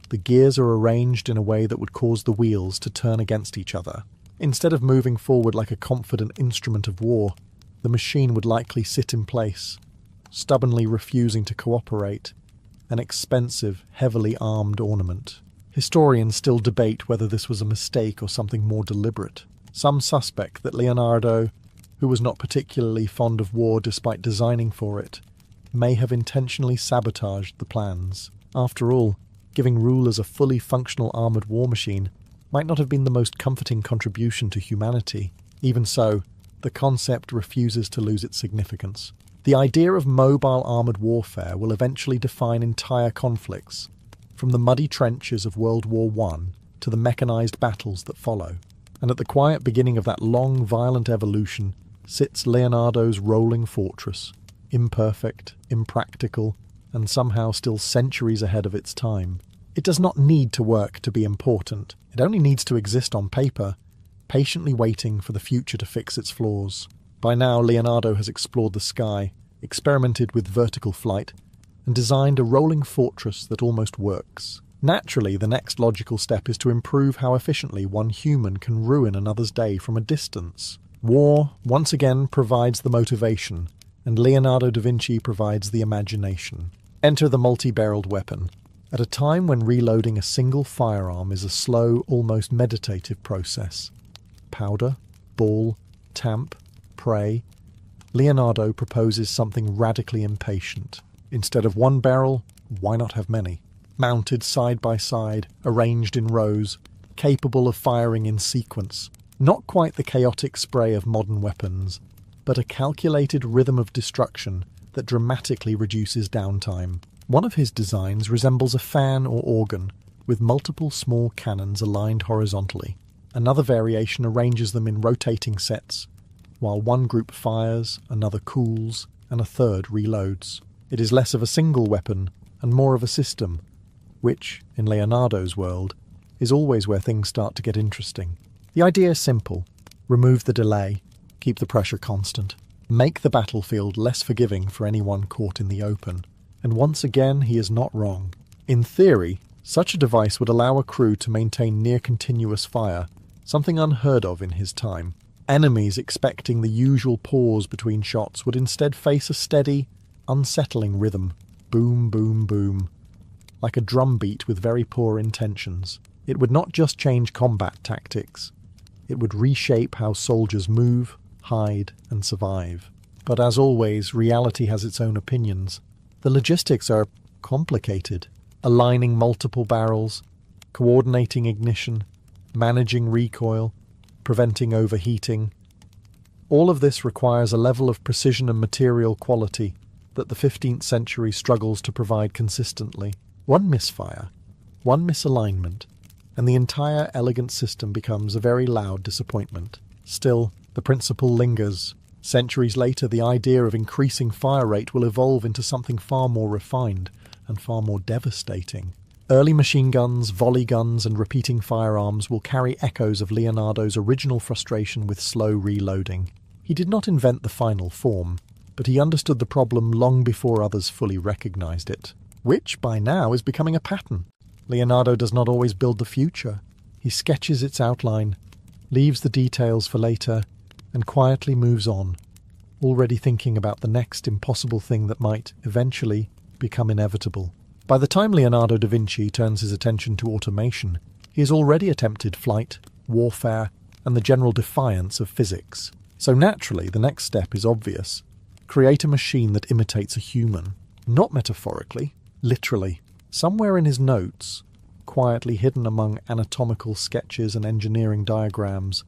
The gears are arranged in a way that would cause the wheels to turn against each other. Instead of moving forward like a confident instrument of war, the machine would likely sit in place, stubbornly refusing to cooperate, an expensive, heavily armed ornament. Historians still debate whether this was a mistake or something more deliberate. Some suspect that Leonardo, who was not particularly fond of war despite designing for it, may have intentionally sabotaged the plans. After all, giving rulers a fully functional armoured war machine might not have been the most comforting contribution to humanity. Even so, the concept refuses to lose its significance. The idea of mobile armoured warfare will eventually define entire conflicts, from the muddy trenches of World War I to the mechanised battles that follow. And at the quiet beginning of that long, violent evolution sits Leonardo's rolling fortress, imperfect, impractical, and somehow still centuries ahead of its time. It does not need to work to be important. It only needs to exist on paper, patiently waiting for the future to fix its flaws. By now, Leonardo has explored the sky, experimented with vertical flight, and designed a rolling fortress that almost works. Naturally, the next logical step is to improve how efficiently one human can ruin another's day from a distance. War, once again, provides the motivation, and Leonardo da Vinci provides the imagination. Enter the multi-barreled weapon. At a time when reloading a single firearm is a slow, almost meditative process. Powder, ball, tamp, pray. Leonardo proposes something radically impatient. Instead of one barrel, why not have many? Mounted side by side, arranged in rows, capable of firing in sequence. Not quite the chaotic spray of modern weapons, but a calculated rhythm of destruction that dramatically reduces downtime. One of his designs resembles a fan or organ, with multiple small cannons aligned horizontally. Another variation arranges them in rotating sets, while one group fires, another cools, and a third reloads. It is less of a single weapon and more of a system, which, in Leonardo's world, is always where things start to get interesting. The idea is simple. Remove the delay, keep the pressure constant, make the battlefield less forgiving for anyone caught in the open. And once again, he is not wrong. In theory, such a device would allow a crew to maintain near-continuous fire, something unheard of in his time. Enemies expecting the usual pause between shots would instead face a steady, unsettling rhythm. Boom, boom, boom. Like a drum beat with very poor intentions. It would not just change combat tactics. It would reshape how soldiers move, hide, and survive. But as always, reality has its own opinions. The logistics are complicated. Aligning multiple barrels, coordinating ignition, managing recoil, preventing overheating. All of this requires a level of precision and material quality that the 15th century struggles to provide consistently. One misfire, one misalignment, and the entire elegant system becomes a very loud disappointment. Still, the principle lingers. Centuries later, the idea of increasing fire rate will evolve into something far more refined and far more devastating. Early machine guns, volley guns, and repeating firearms will carry echoes of Leonardo's original frustration with slow reloading. He did not invent the final form, but he understood the problem long before others fully recognized it, which, by now, is becoming a pattern. Leonardo does not always build the future. He sketches its outline, leaves the details for later, and quietly moves on, already thinking about the next impossible thing that might, eventually, become inevitable. By the time Leonardo da Vinci turns his attention to automation, he has already attempted flight, warfare, and the general defiance of physics. So naturally, the next step is obvious. Create a machine that imitates a human. Not metaphorically, literally. Somewhere in his notes, quietly hidden among anatomical sketches and engineering diagrams,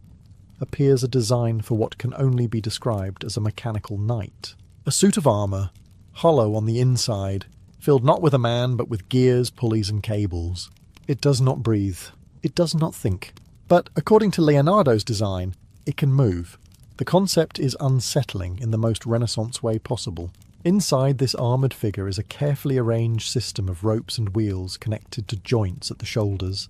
appears a design for what can only be described as a mechanical knight. A suit of armour, hollow on the inside, filled not with a man but with gears, pulleys and cables. It does not breathe. It does not think. But according to Leonardo's design, it can move. The concept is unsettling in the most Renaissance way possible. Inside this armoured figure is a carefully arranged system of ropes and wheels connected to joints at the shoulders,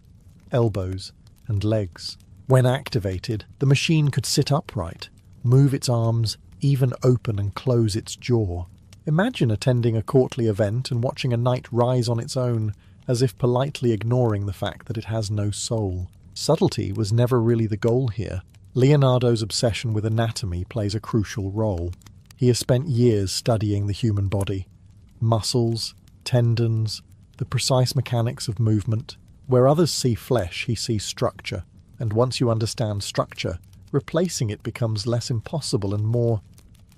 elbows and legs. When activated, the machine could sit upright, move its arms, even open and close its jaw. Imagine attending a courtly event and watching a knight rise on its own, as if politely ignoring the fact that it has no soul. Subtlety was never really the goal here. Leonardo's obsession with anatomy plays a crucial role. He has spent years studying the human body. Muscles, tendons, the precise mechanics of movement. Where others see flesh, he sees structure. And once you understand structure, replacing it becomes less impossible and more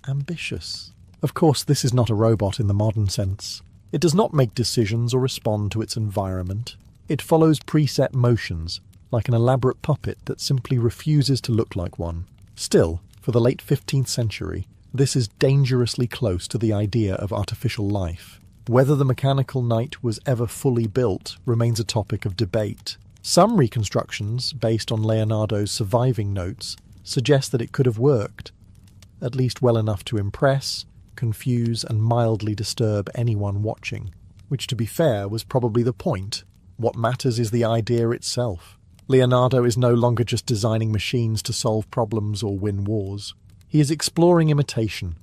ambitious. Of course, this is not a robot in the modern sense. It does not make decisions or respond to its environment. It follows preset motions, like an elaborate puppet that simply refuses to look like one. Still, for the late 15th century, this is dangerously close to the idea of artificial life. Whether the mechanical knight was ever fully built remains a topic of debate. Some reconstructions, based on Leonardo's surviving notes, suggest that it could have worked, at least well enough to impress, confuse, and mildly disturb anyone watching, which, to be fair, was probably the point. What matters is the idea itself. Leonardo is no longer just designing machines to solve problems or win wars. He is exploring imitation,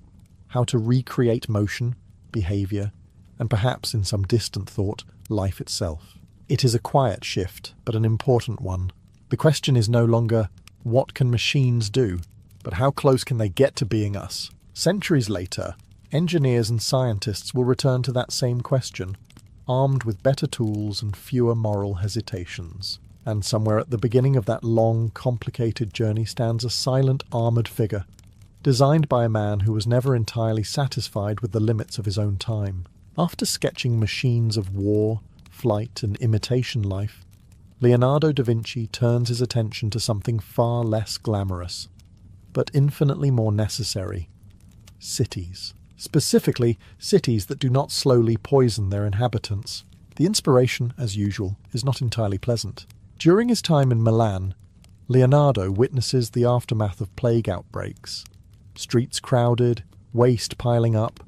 how to recreate motion, behaviour, and perhaps, in some distant thought, life itself. It is a quiet shift, but an important one. The question is no longer, what can machines do, but how close can they get to being us? Centuries later, engineers and scientists will return to that same question, armed with better tools and fewer moral hesitations. And somewhere at the beginning of that long, complicated journey stands a silent, armoured figure, designed by a man who was never entirely satisfied with the limits of his own time. After sketching machines of war, flight, and imitation life, Leonardo da Vinci turns his attention to something far less glamorous, but infinitely more necessary: cities. Specifically, cities that do not slowly poison their inhabitants. The inspiration, as usual, is not entirely pleasant. During his time in Milan, Leonardo witnesses the aftermath of plague outbreaks. Streets crowded, waste piling up,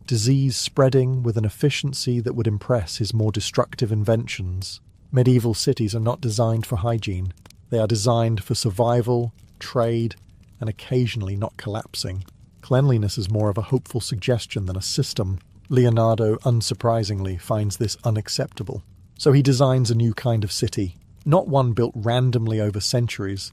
disease spreading with an efficiency that would impress his more destructive inventions. Medieval cities are not designed for hygiene. They are designed for survival, trade, and occasionally not collapsing. Cleanliness is more of a hopeful suggestion than a system. Leonardo, unsurprisingly, finds this unacceptable. So he designs a new kind of city. Not one built randomly over centuries,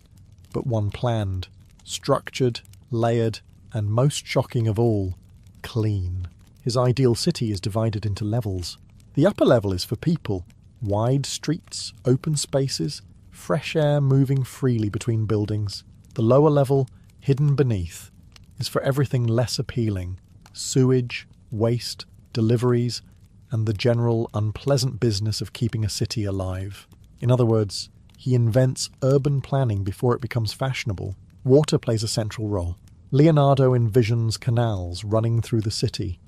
but one planned, structured, layered, and most shocking of all, clean. His ideal city is divided into levels. The upper level is for people: wide streets, open spaces, fresh air moving freely between buildings. The lower level, hidden beneath, is for everything less appealing: sewage, waste, deliveries, and the general unpleasant business of keeping a city alive. In other words, he invents urban planning before it becomes fashionable. Water plays a central role. Leonardo envisions canals running through the city,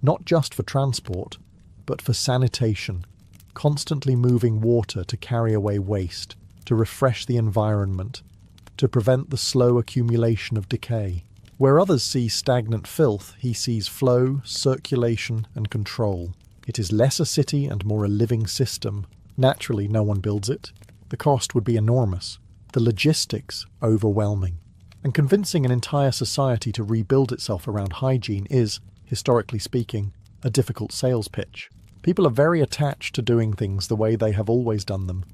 not just for transport, but for sanitation, constantly moving water to carry away waste, to refresh the environment, to prevent the slow accumulation of decay. Where others see stagnant filth, he sees flow, circulation, and control. It is less a city and more a living system. Naturally, no one builds it. The cost would be enormous. The logistics overwhelming. And convincing an entire society to rebuild itself around hygiene is, historically speaking, a difficult sales pitch. People are very attached to doing things the way they have always done them,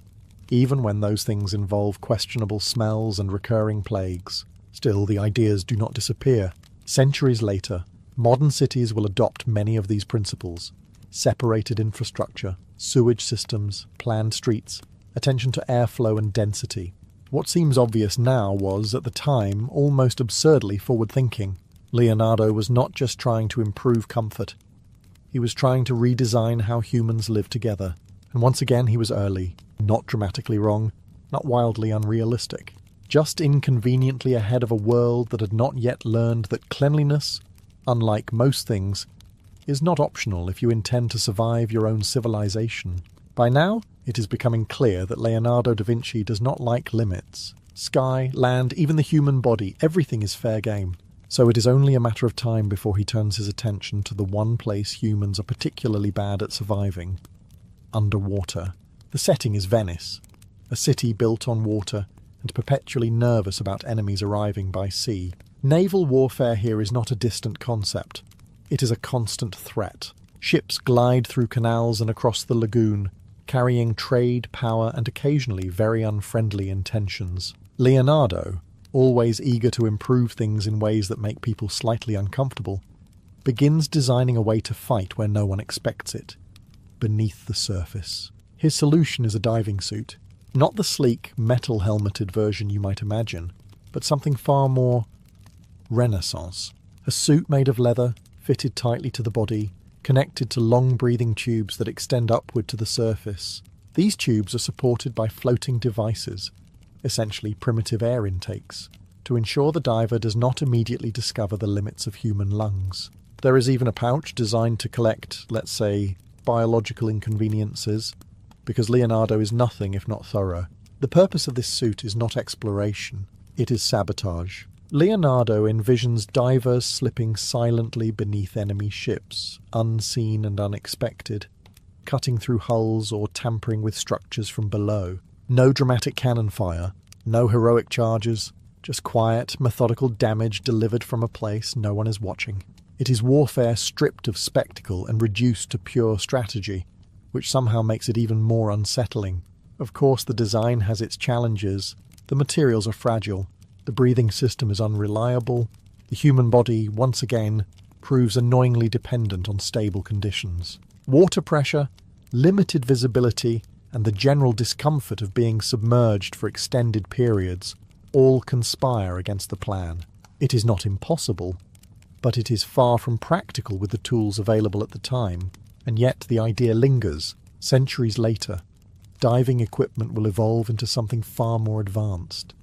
even when those things involve questionable smells and recurring plagues. Still, the ideas do not disappear. Centuries later, modern cities will adopt many of these principles: separated infrastructure, sewage systems, planned streets, attention to airflow and density. What seems obvious now was, at the time, almost absurdly forward-thinking. Leonardo was not just trying to improve comfort. He was trying to redesign how humans live together. And once again he was early, not dramatically wrong, not wildly unrealistic, just inconveniently ahead of a world that had not yet learned that cleanliness, unlike most things, is not optional if you intend to survive your own civilization. By now, it is becoming clear that Leonardo da Vinci does not like limits. Sky, land, even the human body, everything is fair game. So it is only a matter of time before he turns his attention to the one place humans are particularly bad at surviving: underwater. The setting is Venice, a city built on water and perpetually nervous about enemies arriving by sea. Naval warfare here is not a distant concept. It is a constant threat. Ships glide through canals and across the lagoon, carrying trade, power, and occasionally very unfriendly intentions. Leonardo, always eager to improve things in ways that make people slightly uncomfortable, begins designing a way to fight where no one expects it: beneath the surface. His solution is a diving suit. Not the sleek, metal-helmeted version you might imagine, but something far more Renaissance. A suit made of leather, fitted tightly to the body, connected to long breathing tubes that extend upward to the surface. These tubes are supported by floating devices, essentially primitive air intakes, to ensure the diver does not immediately discover the limits of human lungs. There is even a pouch designed to collect, let's say, biological inconveniences, because Leonardo is nothing if not thorough. The purpose of this suit is not exploration, it is sabotage. Leonardo envisions divers slipping silently beneath enemy ships, unseen and unexpected, cutting through hulls or tampering with structures from below. No dramatic cannon fire, no heroic charges, just quiet, methodical damage delivered from a place no one is watching. It is warfare stripped of spectacle and reduced to pure strategy, which somehow makes it even more unsettling. Of course, the design has its challenges. The materials are fragile, the breathing system is unreliable, the human body, once again, proves annoyingly dependent on stable conditions. Water pressure, limited visibility, and the general discomfort of being submerged for extended periods all conspire against the plan. It is not impossible, but it is far from practical with the tools available at the time, and yet the idea lingers. Centuries later, diving equipment will evolve into something far more advanced,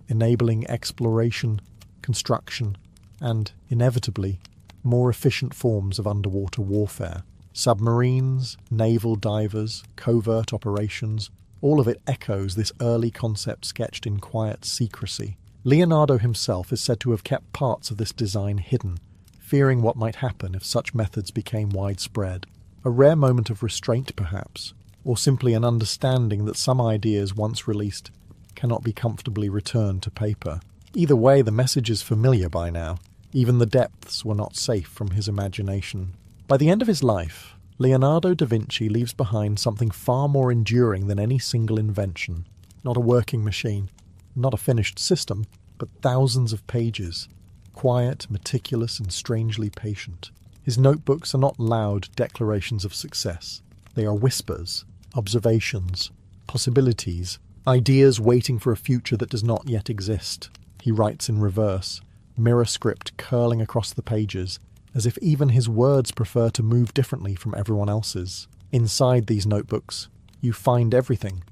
enabling exploration, construction, and, inevitably, more efficient forms of underwater warfare. Submarines, naval divers, covert operations, all of it echoes this early concept sketched in quiet secrecy. Leonardo himself is said to have kept parts of this design hidden, fearing what might happen if such methods became widespread. A rare moment of restraint, perhaps, or simply an understanding that some ideas once released cannot be comfortably returned to paper. Either way, the message is familiar by now. Even the depths were not safe from his imagination. By the end of his life, Leonardo da Vinci leaves behind something far more enduring than any single invention. Not a working machine, not a finished system, but thousands of pages. Quiet, meticulous, and strangely patient. His notebooks are not loud declarations of success. They are whispers, observations, possibilities, ideas waiting for a future that does not yet exist. He writes in reverse, mirror script curling across the pages, as if even his words prefer to move differently from everyone else's. Inside these notebooks, you find everything.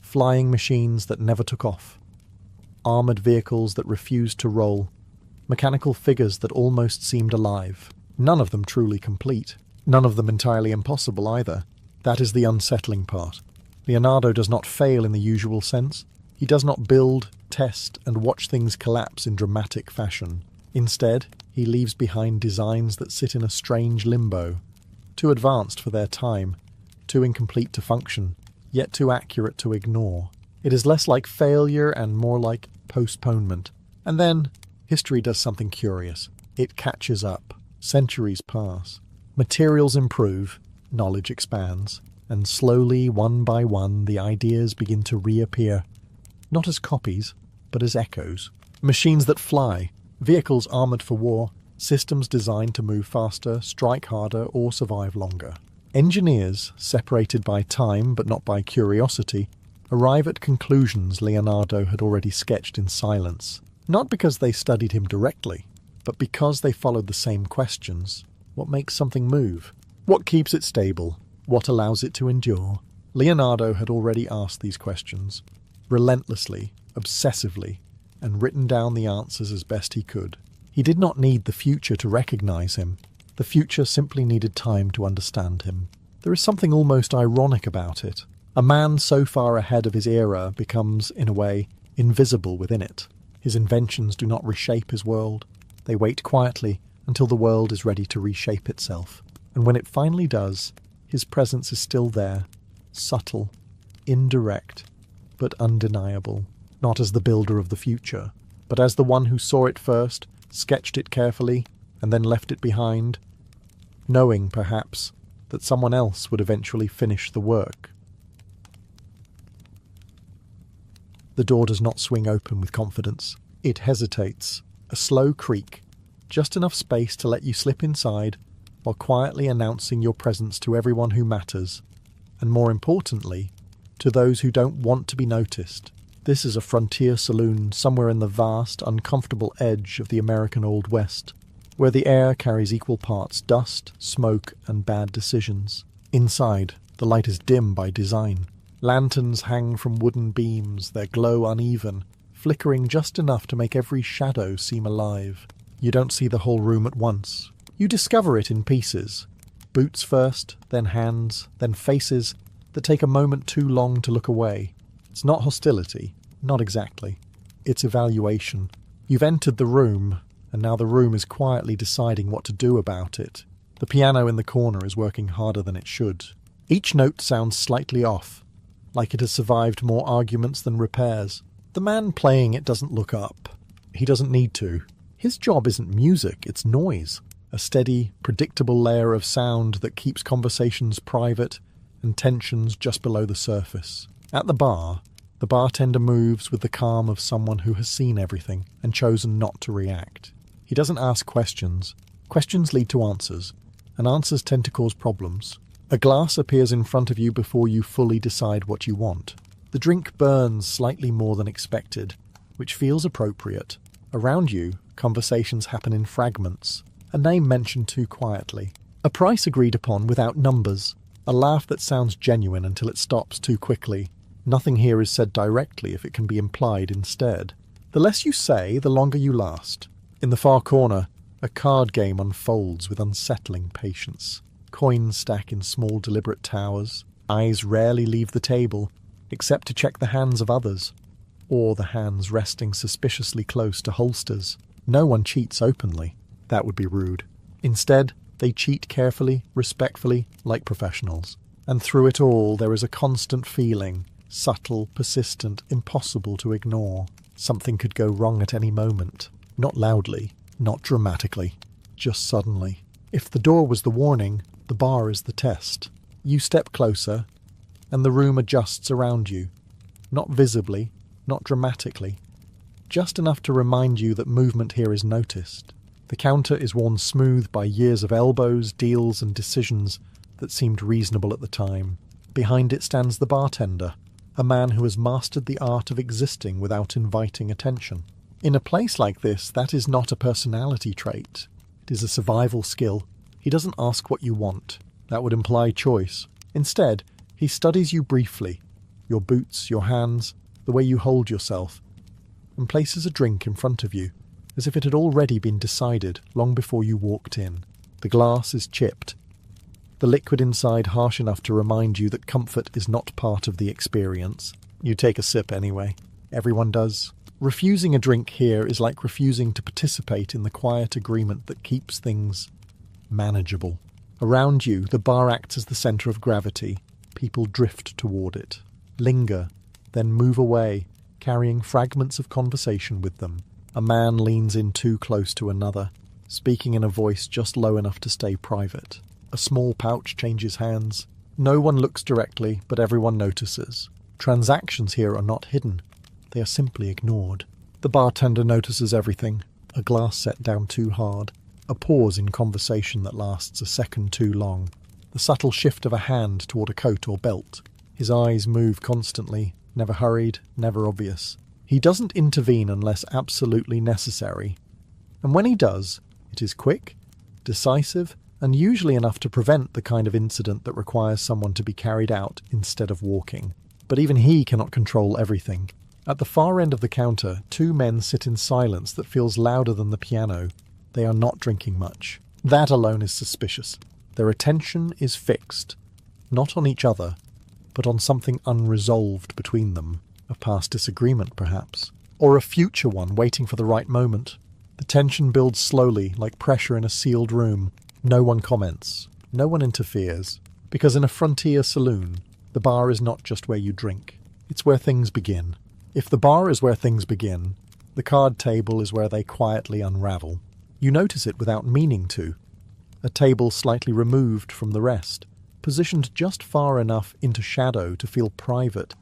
Flying machines that never took off, armoured vehicles that refused to roll, mechanical figures that almost seemed alive. None of them truly complete, none of them entirely impossible either. That is the unsettling part. Leonardo does not fail in the usual sense. He does not build, test, and watch things collapse in dramatic fashion. Instead, he leaves behind designs that sit in a strange limbo, too advanced for their time, too incomplete to function, yet too accurate to ignore. It is less like failure and more like postponement. And then, history does something curious. It catches up. Centuries pass. Materials improve, knowledge expands, and slowly, one by one, the ideas begin to reappear, not as copies, but as echoes. Machines that fly, vehicles armoured for war, systems designed to move faster, strike harder, or survive longer. Engineers, separated by time but not by curiosity, arrive at conclusions Leonardo had already sketched in silence, not because they studied him directly, but because they followed the same questions. What makes something move? What keeps it stable? What allows it to endure? Leonardo had already asked these questions, relentlessly, obsessively, and written down the answers as best he could. He did not need the future to recognize him. The future simply needed time to understand him. There is something almost ironic about it. A man so far ahead of his era becomes, in a way, invisible within it. His inventions do not reshape his world. They wait quietly until the world is ready to reshape itself. And when it finally does, his presence is still there, subtle, indirect, but undeniable. Not as the builder of the future, but as the one who saw it first, sketched it carefully, and then left it behind, knowing, perhaps, that someone else would eventually finish the work. The door does not swing open with confidence. It hesitates, a slow creak, just enough space to let you slip inside, while quietly announcing your presence to everyone who matters, and more importantly, to those who don't want to be noticed. This is a frontier saloon somewhere in the vast, uncomfortable edge of the American Old West. where the air carries equal parts dust, smoke, and bad decisions. Inside, the light is dim by design. Lanterns hang from wooden beams, their glow uneven, flickering just enough to make every shadow seem alive. You don't see the whole room at once. You discover it in pieces. Boots first, then hands, then faces that take a moment too long to look away. It's not hostility, not exactly. It's evaluation. You've entered the room, and now the room is quietly deciding what to do about it. The piano in the corner is working harder than it should. Each note sounds slightly off, like it has survived more arguments than repairs. The man playing it doesn't look up. He doesn't need to. His job isn't music, it's noise. A steady, predictable layer of sound that keeps conversations private and tensions just below the surface. At the bar, the bartender moves with the calm of someone who has seen everything and chosen not to react. He doesn't ask questions. Questions lead to answers, and answers tend to cause problems. A glass appears in front of you before you fully decide what you want. The drink burns slightly more than expected, which feels appropriate. Around you, conversations happen in fragments. A name mentioned too quietly. A price agreed upon without numbers. A laugh that sounds genuine until it stops too quickly. Nothing here is said directly if it can be implied instead. The less you say, the longer you last. In the far corner, a card game unfolds with unsettling patience. Coins stack in small deliberate towers. Eyes rarely leave the table, except to check the hands of others, or the hands resting suspiciously close to holsters. No one cheats openly. That would be rude. Instead, they cheat carefully, respectfully, like professionals. And through it all, there is a constant feeling, subtle, persistent, impossible to ignore. Something could go wrong at any moment. Not loudly, not dramatically, just suddenly. If the door was the warning, the bar is the test. You step closer, and the room adjusts around you. Not visibly, not dramatically. Just enough to remind you that movement here is noticed. The counter is worn smooth by years of elbows, deals, and decisions that seemed reasonable at the time. Behind it stands the bartender, a man who has mastered the art of existing without inviting attention. In a place like this, that is not a personality trait. It is a survival skill. He doesn't ask what you want. That would imply choice. Instead, he studies you briefly, your boots, your hands, the way you hold yourself, and places a drink in front of you, as if it had already been decided long before you walked in. The glass is chipped, the liquid inside harsh enough to remind you that comfort is not part of the experience. You take a sip anyway. Everyone does. Refusing a drink here is like refusing to participate in the quiet agreement that keeps things manageable. Around you, the bar acts as the centre of gravity. People drift toward it, linger, then move away, carrying fragments of conversation with them. A man leans in too close to another, speaking in a voice just low enough to stay private. A small pouch changes hands. No one looks directly, but everyone notices. Transactions here are not hidden. They are simply ignored. The bartender notices everything. A glass set down too hard. A pause in conversation that lasts a second too long. The subtle shift of a hand toward a coat or belt. His eyes move constantly, never hurried, never obvious. He doesn't intervene unless absolutely necessary. And when he does, it is quick, decisive, and usually enough to prevent the kind of incident that requires someone to be carried out instead of walking. But even he cannot control everything. At the far end of the counter, two men sit in silence that feels louder than the piano. They are not drinking much. That alone is suspicious. Their attention is fixed, not on each other, but on something unresolved between them. A past disagreement, perhaps. Or a future one waiting for the right moment. The tension builds slowly, like pressure in a sealed room. No one comments. No one interferes. Because in a frontier saloon, the bar is not just where you drink. It's where things begin. If the bar is where things begin, the card table is where they quietly unravel. You notice it without meaning to. A table slightly removed from the rest, positioned just far enough into shadow to feel private,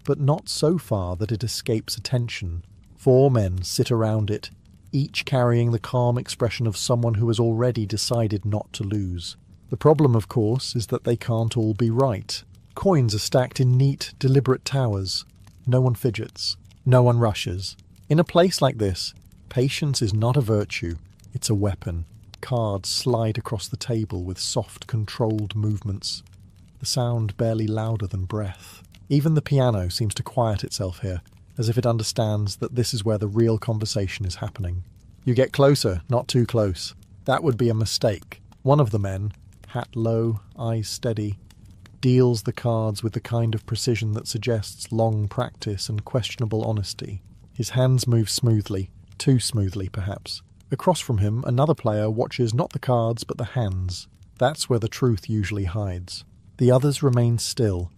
but not so far that it escapes attention. 4 men sit around it, each carrying the calm expression of someone who has already decided not to lose. The problem, of course, is that they can't all be right. Coins are stacked in neat, deliberate towers. No one fidgets. No one rushes. In a place like this, patience is not a virtue, it's a weapon. cards slide across the table with soft, controlled movements, the sound barely louder than breath. Even the piano seems to quiet itself here, as if it understands that this is where the real conversation is happening. You get closer, not too close. That would be a mistake. One of the men, hat low, eyes steady, deals the cards with the kind of precision that suggests long practice and questionable honesty. His hands move smoothly, too smoothly perhaps. Across from him, another player watches not the cards but the hands. That's where the truth usually hides. The others remain still,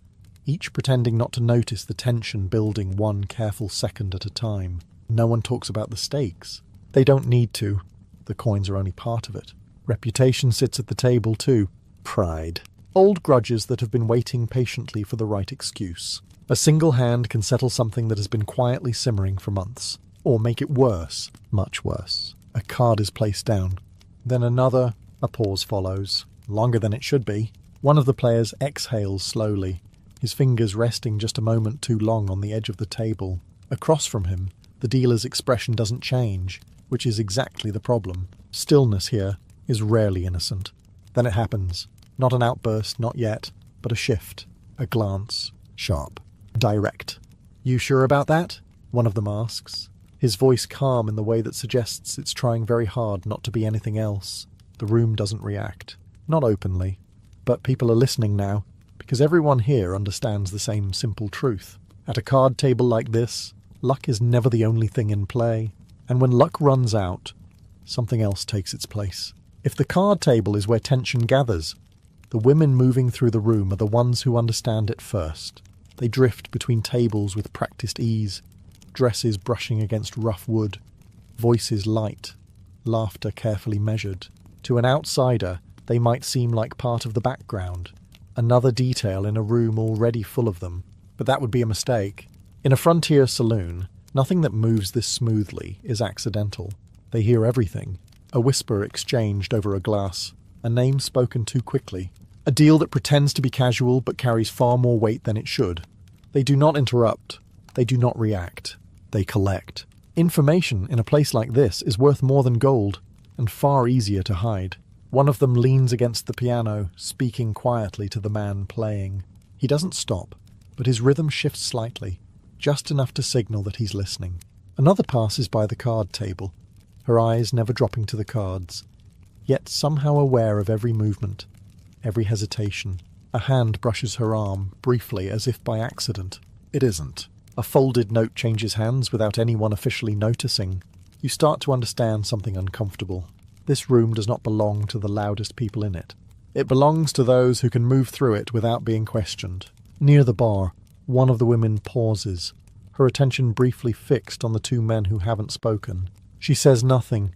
each pretending not to notice the tension building one careful second at a time. No one talks about the stakes. They don't need to. The coins are only part of it. Reputation sits at the table too. Pride. Old grudges that have been waiting patiently for the right excuse. A single hand can settle something that has been quietly simmering for months. Or make it worse. Much worse. A card is placed down. Then another. A pause follows. Longer than it should be. One of the players exhales slowly, his fingers resting just a moment too long on the edge of the table. Across from him, the dealer's expression doesn't change, which is exactly the problem. Stillness here is rarely innocent. Then it happens. Not an outburst, not yet, but a shift, a glance, sharp, direct. "You sure about that?" one of them asks, his voice calm in the way that suggests it's trying very hard not to be anything else. The room doesn't react. Not openly. But people are listening now, because everyone here understands the same simple truth. At a card table like this, luck is never the only thing in play, and when luck runs out, something else takes its place. If the card table is where tension gathers, the women moving through the room are the ones who understand it first. They drift between tables with practiced ease, dresses brushing against rough wood, voices light, laughter carefully measured. To an outsider, they might seem like part of the background, another detail in a room already full of them. But that would be a mistake. In a frontier saloon, nothing that moves this smoothly is accidental. They hear everything. A whisper exchanged over a glass, a name spoken too quickly, a deal that pretends to be casual but carries far more weight than it should. They do not interrupt. They do not react. They collect. Information in a place like this is worth more than gold, and far easier to hide. One of them leans against the piano, speaking quietly to the man playing. He doesn't stop, but his rhythm shifts slightly, just enough to signal that he's listening. Another passes by the card table, her eyes never dropping to the cards, yet somehow aware of every movement, every hesitation. A hand brushes her arm, briefly, as if by accident. It isn't. A folded note changes hands without anyone officially noticing. You start to understand something uncomfortable. This room does not belong to the loudest people in it. It belongs to those who can move through it without being questioned. Near the bar, one of the women pauses, her attention briefly fixed on the two men who haven't spoken. She says nothing,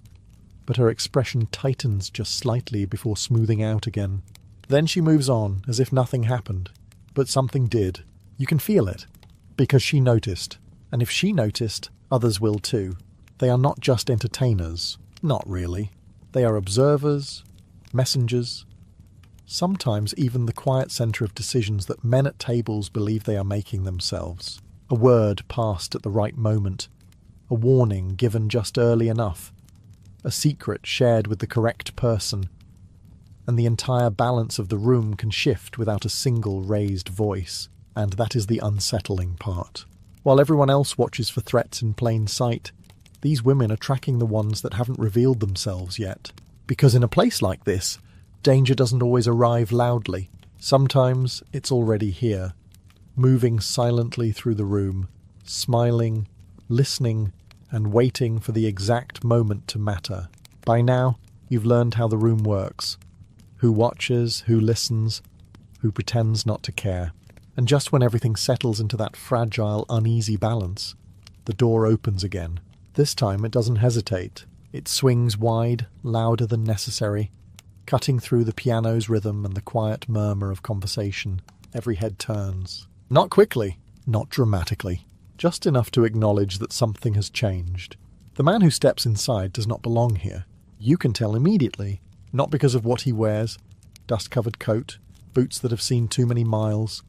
but her expression tightens just slightly before smoothing out again. Then she moves on, as if nothing happened. But something did. You can feel it. Because she noticed. And if she noticed, others will too. They are not just entertainers. Not really. They are observers, messengers, sometimes even the quiet centre of decisions that men at tables believe they are making themselves. A word passed at the right moment, a warning given just early enough, a secret shared with the correct person, and the entire balance of the room can shift without a single raised voice, and that is the unsettling part. While everyone else watches for threats in plain sight, these women are tracking the ones that haven't revealed themselves yet. Because in a place like this, danger doesn't always arrive loudly. Sometimes it's already here, moving silently through the room, smiling, listening, and waiting for the exact moment to matter. By now, you've learned how the room works. Who watches, who listens, who pretends not to care. And just when everything settles into that fragile, uneasy balance, the door opens again. This time it doesn't hesitate. It swings wide, louder than necessary, cutting through the piano's rhythm and the quiet murmur of conversation. Every head turns. Not quickly, not dramatically, just enough to acknowledge that something has changed. The man who steps inside does not belong here. You can tell immediately, not because of what he wears, dust-covered coat, boots that have seen too many miles,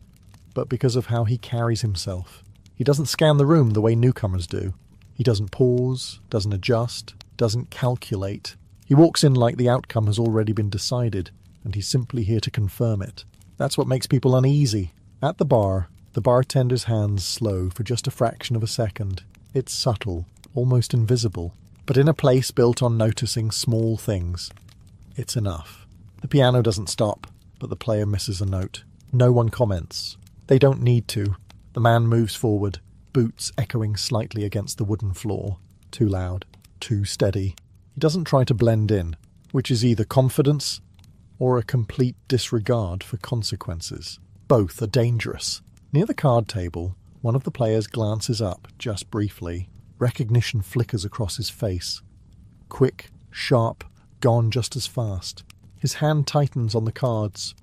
but because of how he carries himself. He doesn't scan the room the way newcomers do. He doesn't pause, doesn't adjust, doesn't calculate. He walks in like the outcome has already been decided, and he's simply here to confirm it. That's what makes people uneasy. At the bar, the bartender's hands slow for just a fraction of a second. It's subtle, almost invisible, but in a place built on noticing small things, it's enough. The piano doesn't stop, but the player misses a note. No one comments. They don't need to. The man moves forward, boots echoing slightly against the wooden floor. Too loud, too steady. He doesn't try to blend in, which is either confidence or a complete disregard for consequences. Both are dangerous. Near the card table, one of the players glances up, just briefly. Recognition flickers across his face. Quick, sharp, gone just as fast. His hand tightens on the cards,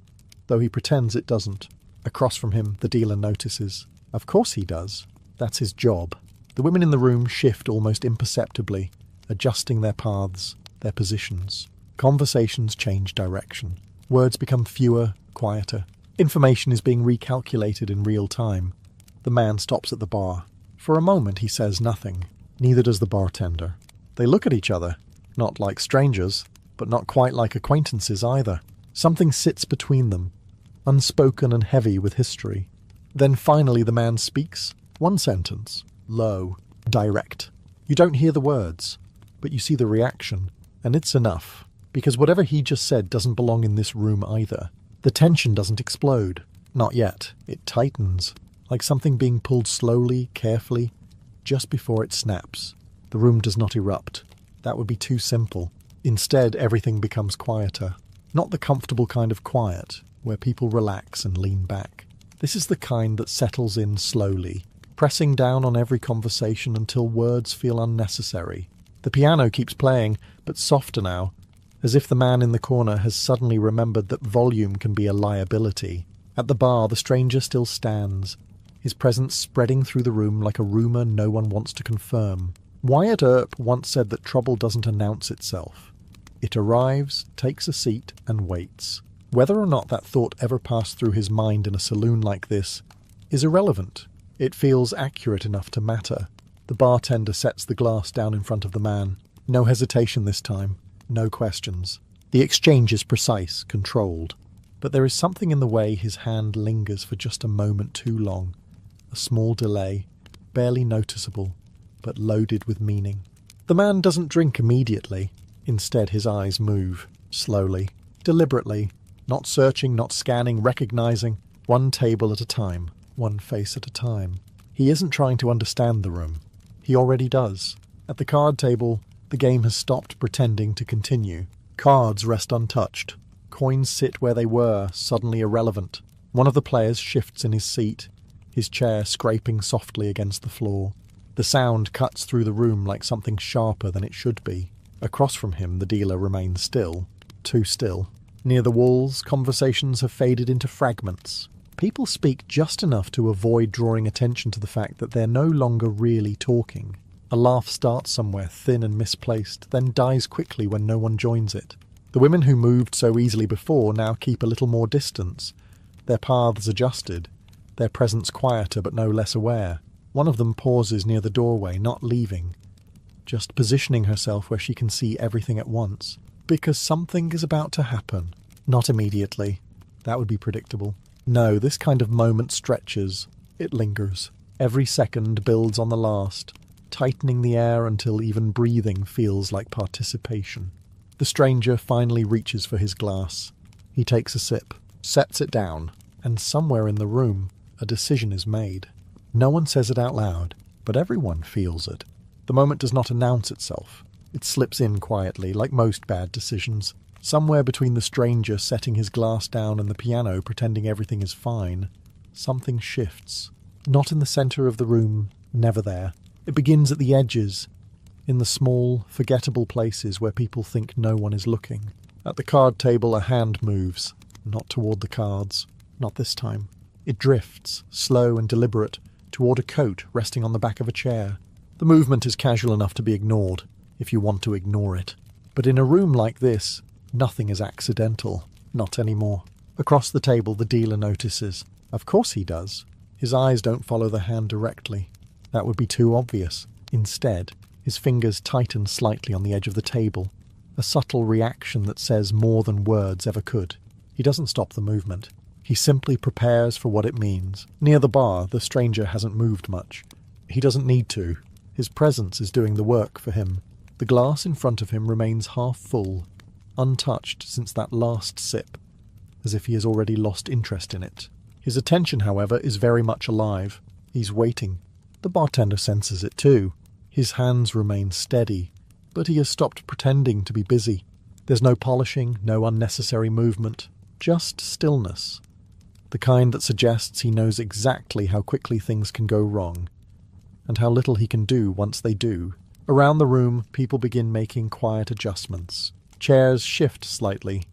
though he pretends it doesn't. Across from him, the dealer notices. Of course he does. That's his job. The women in the room shift almost imperceptibly, adjusting their paths, their positions. Conversations change direction. Words become fewer, quieter. Information is being recalculated in real time. The man stops at the bar. For a moment he says nothing. Neither does the bartender. They look at each other, not like strangers, but not quite like acquaintances either. Something sits between them, unspoken and heavy with history. Then finally the man speaks. One sentence. Low. Direct. You don't hear the words, but you see the reaction. And it's enough, because whatever he just said doesn't belong in this room either. The tension doesn't explode. Not yet. It tightens, like something being pulled slowly, carefully, just before it snaps. The room does not erupt. That would be too simple. Instead, everything becomes quieter. Not the comfortable kind of quiet, where people relax and lean back. This is the kind that settles in slowly, pressing down on every conversation until words feel unnecessary. The piano keeps playing, but softer now, as if the man in the corner has suddenly remembered that volume can be a liability. At the bar, the stranger still stands, his presence spreading through the room like a rumour no one wants to confirm. Wyatt Earp once said that trouble doesn't announce itself. It arrives, takes a seat, and waits. Whether or not that thought ever passed through his mind in a saloon like this is irrelevant. It feels accurate enough to matter. The bartender sets the glass down in front of the man. No hesitation this time. No questions. The exchange is precise, controlled. But there is something in the way his hand lingers for just a moment too long. A small delay, barely noticeable, but loaded with meaning. The man doesn't drink immediately. Instead, his eyes move, slowly, deliberately, not searching, not scanning, recognizing, one table at a time, one face at a time. He isn't trying to understand the room. He already does. At the card table, the game has stopped pretending to continue. Cards rest untouched. Coins sit where they were, suddenly irrelevant. One of the players shifts in his seat, his chair scraping softly against the floor. The sound cuts through the room like something sharper than it should be. Across from him, the dealer remains still. Too still. Near the walls, conversations have faded into fragments. People speak just enough to avoid drawing attention to the fact that they're no longer really talking. A laugh starts somewhere, thin and misplaced, then dies quickly when no one joins it. The women who moved so easily before now keep a little more distance, their paths adjusted, their presence quieter but no less aware. One of them pauses near the doorway, not leaving, just positioning herself where she can see everything at once. Because something is about to happen. Not immediately. That would be predictable. No, this kind of moment stretches. It lingers. Every second builds on the last, tightening the air until even breathing feels like participation. The stranger finally reaches for his glass. He takes a sip, sets it down, and somewhere in the room, a decision is made. No one says it out loud, but everyone feels it. The moment does not announce itself. It slips in quietly, like most bad decisions. Somewhere between the stranger setting his glass down and the piano pretending everything is fine, something shifts. Not in the centre of the room, never there. It begins at the edges, in the small, forgettable places where people think no one is looking. At the card table, a hand moves, not toward the cards, not this time. It drifts, slow and deliberate, toward a coat resting on the back of a chair. The movement is casual enough to be ignored, if you want to ignore it. But in a room like this, nothing is accidental. Not anymore. Across the table, the dealer notices. Of course he does. His eyes don't follow the hand directly. That would be too obvious. Instead, his fingers tighten slightly on the edge of the table. a subtle reaction that says more than words ever could. He doesn't stop the movement. He simply prepares for what it means. Near the bar, the stranger hasn't moved much. He doesn't need to. His presence is doing the work for him. The glass in front of him remains half full, untouched since that last sip, as if he has already lost interest in it. His attention, however, is very much alive. He's waiting. The bartender senses it too. His hands remain steady, but he has stopped pretending to be busy. There's no polishing, no unnecessary movement, just stillness. The kind that suggests he knows exactly how quickly things can go wrong, and how little he can do once they do. Around the room, people begin making quiet adjustments. Chairs shift slightly,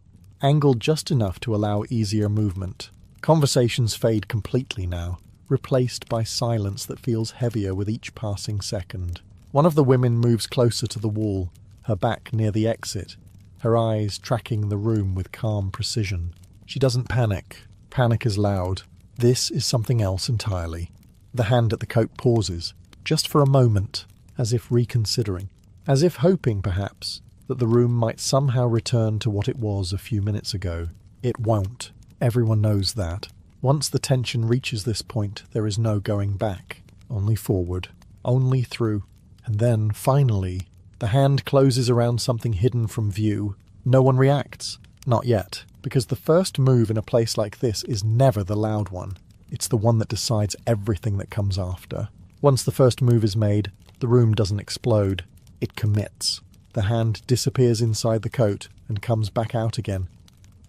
angled just enough to allow easier movement. Conversations fade completely now, replaced by silence that feels heavier with each passing second. One of the women moves closer to the wall, her back near the exit, her eyes tracking the room with calm precision. She doesn't panic. Panic is loud. This is something else entirely. The hand at the coat pauses, just for a moment, as if reconsidering, as if hoping, perhaps, that the room might somehow return to what it was a few minutes ago. It won't. Everyone knows that. Once the tension reaches this point, there is no going back. Only forward. Only through. And then, finally, the hand closes around something hidden from view. No one reacts. Not yet. Because the first move in a place like this is never the loud one. It's the one that decides everything that comes after. Once the first move is made, the room doesn't explode. It commits. The hand disappears inside the coat and comes back out again.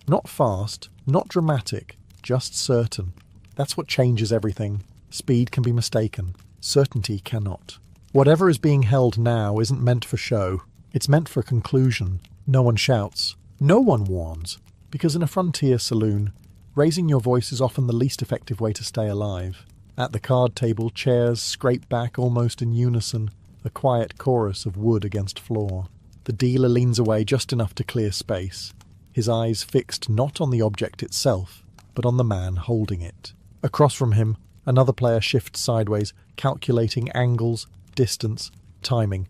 Not fast, not dramatic, just certain. That's what changes everything. Speed can be mistaken. Certainty cannot. Whatever is being held now isn't meant for show. It's meant for conclusion. No one shouts. No one warns. Because in a frontier saloon, raising your voice is often the least effective way to stay alive. At the card table, chairs scrape back almost in unison, a quiet chorus of wood against floor. The dealer leans away just enough to clear space, his eyes fixed not on the object itself, but on the man holding it. Across from him, another player shifts sideways, calculating angles, distance, timing.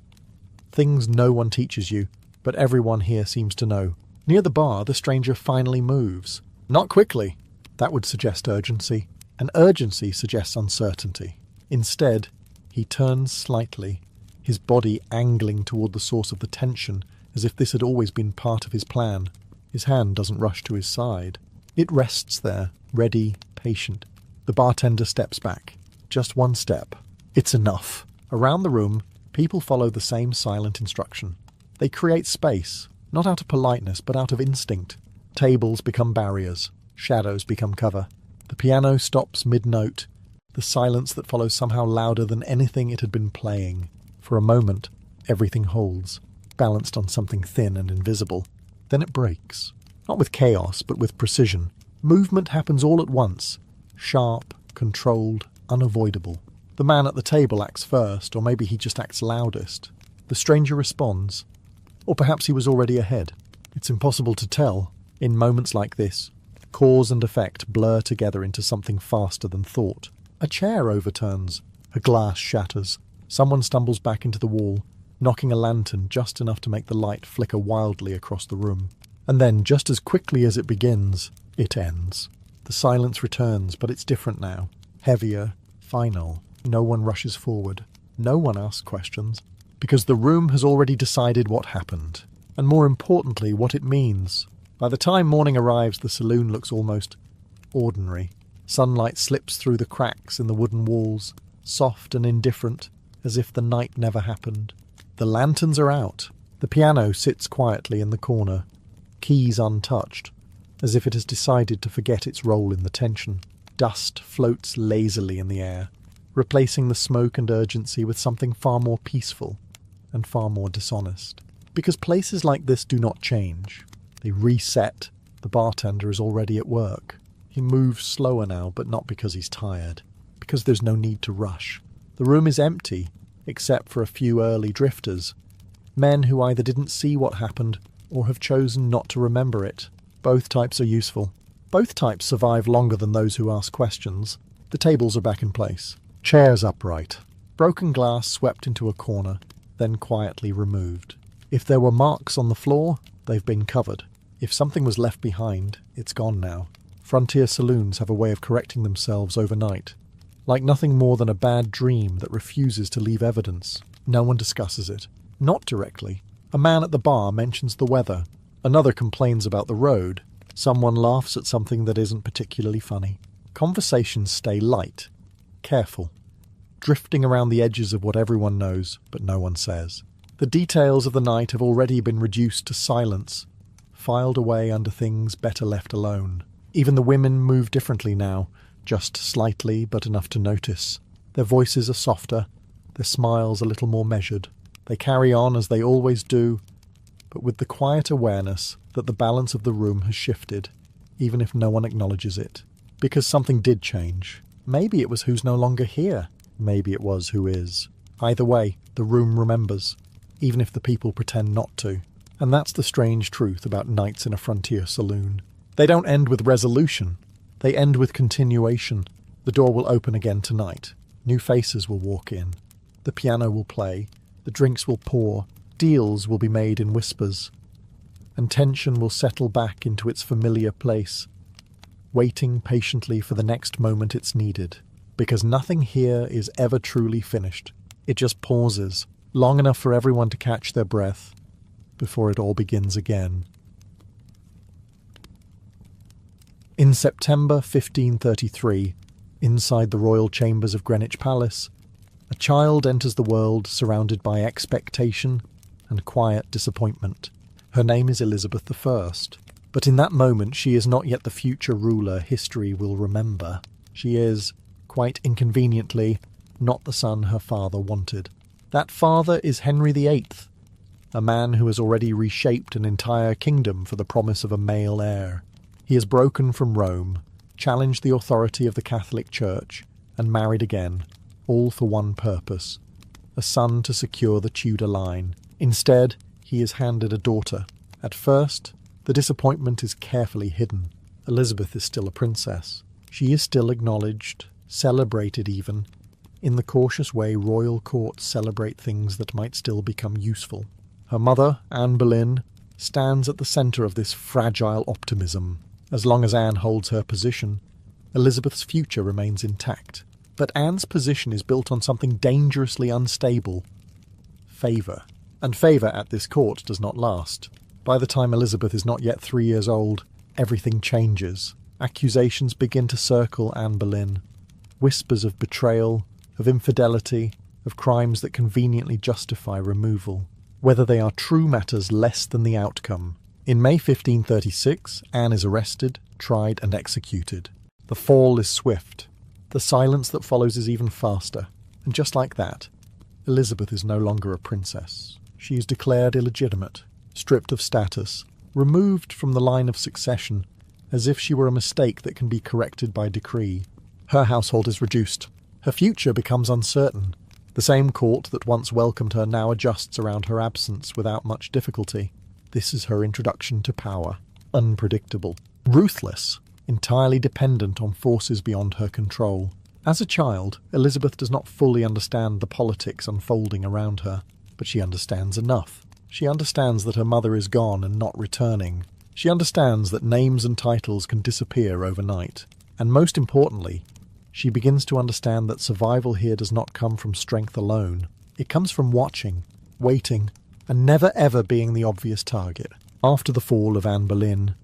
Things no one teaches you, but everyone here seems to know. Near the bar, the stranger finally moves. Not quickly. That would suggest urgency, and urgency suggests uncertainty. Instead, he turns slightly, his body angling toward the source of the tension, as if this had always been part of his plan. His hand doesn't rush to his side. It rests there, ready, patient. The bartender steps back. Just one step. It's enough. Around the room, people follow the same silent instruction. They create space, not out of politeness, but out of instinct. Tables become barriers. Shadows become cover. The piano stops mid-note. The silence that follows somehow louder than anything it had been playing. For a moment, everything holds, balanced on something thin and invisible. Then it breaks. Not with chaos, but with precision. Movement happens all at once. Sharp, controlled, unavoidable. The man at the table acts first, or maybe he just acts loudest. The stranger responds. Or perhaps he was already ahead. It's impossible to tell. In moments like this, cause and effect blur together into something faster than thought. A chair overturns. A glass shatters. Someone stumbles back into the wall, knocking a lantern just enough to make the light flicker wildly across the room. And then, just as quickly as it begins, it ends. The silence returns, but it's different now. Heavier, final. No one rushes forward. No one asks questions. Because the room has already decided what happened. And more importantly, what it means. By the time morning arrives, the saloon looks almost ordinary. Sunlight slips through the cracks in the wooden walls, soft and indifferent, as if the night never happened. The lanterns are out. The piano sits quietly in the corner, keys untouched, as if it has decided to forget its role in the tension. Dust floats lazily in the air, replacing the smoke and urgency with something far more peaceful and far more dishonest. Because places like this do not change. They reset. The bartender is already at work. He moves slower now, but not because he's tired. Because there's no need to rush. The room is empty, except for a few early drifters. Men who either didn't see what happened, or have chosen not to remember it. Both types are useful. Both types survive longer than those who ask questions. The tables are back in place. Chairs upright. Broken glass swept into a corner, then quietly removed. If there were marks on the floor, they've been covered. If something was left behind, it's gone now. Frontier saloons have a way of correcting themselves overnight, like nothing more than a bad dream that refuses to leave evidence. No one discusses it. Not directly. A man at the bar mentions the weather. Another complains about the road. Someone laughs at something that isn't particularly funny. Conversations stay light, careful, drifting around the edges of what everyone knows, but no one says. The details of the night have already been reduced to silence, filed away under things better left alone. Even the women move differently now, just slightly, but enough to notice. Their voices are softer, their smiles a little more measured. They carry on as they always do, but with the quiet awareness that the balance of the room has shifted, even if no one acknowledges it. Because something did change. Maybe it was who's no longer here. Maybe it was who is. Either way, the room remembers, even if the people pretend not to. And that's the strange truth about nights in a frontier saloon. They don't end with resolution. They end with continuation. The door will open again tonight. New faces will walk in. The piano will play. The drinks will pour. Deals will be made in whispers. And tension will settle back into its familiar place, waiting patiently for the next moment it's needed. Because nothing here is ever truly finished. It just pauses, long enough for everyone to catch their breath, before it all begins again. In September 1533, inside the royal chambers of Greenwich Palace, a child enters the world surrounded by expectation and quiet disappointment. Her name is Elizabeth I, but in that moment she is not yet the future ruler history will remember. She is, quite inconveniently, not the son her father wanted. That father is Henry VIII, a man who has already reshaped an entire kingdom for the promise of a male heir. He has broken from Rome, challenged the authority of the Catholic Church, and married again, all for one purpose: a son to secure the Tudor line. Instead, he is handed a daughter. At first, the disappointment is carefully hidden. Elizabeth is still a princess. She is still acknowledged, celebrated even, in the cautious way royal courts celebrate things that might still become useful. Her mother, Anne Boleyn, stands at the centre of this fragile optimism. As long as Anne holds her position, Elizabeth's future remains intact. But Anne's position is built on something dangerously unstable: favour. And favour at this court does not last. By the time Elizabeth is not yet 3 years old, everything changes. Accusations begin to circle Anne Boleyn. Whispers of betrayal, of infidelity, of crimes that conveniently justify removal. Whether they are true matters less than the outcome. In May 1536, Anne is arrested, tried and executed. The fall is swift. The silence that follows is even faster. And just like that, Elizabeth is no longer a princess. She is declared illegitimate, stripped of status, removed from the line of succession, as if she were a mistake that can be corrected by decree. Her household is reduced. Her future becomes uncertain. The same court that once welcomed her now adjusts around her absence without much difficulty. This is her introduction to power. Unpredictable. Ruthless. Entirely dependent on forces beyond her control. As a child, Elizabeth does not fully understand the politics unfolding around her, but she understands enough. She understands that her mother is gone and not returning. She understands that names and titles can disappear overnight. And most importantly, she begins to understand that survival here does not come from strength alone. It comes from watching, waiting, and never ever being the obvious target. After the fall of Anne Boleyn,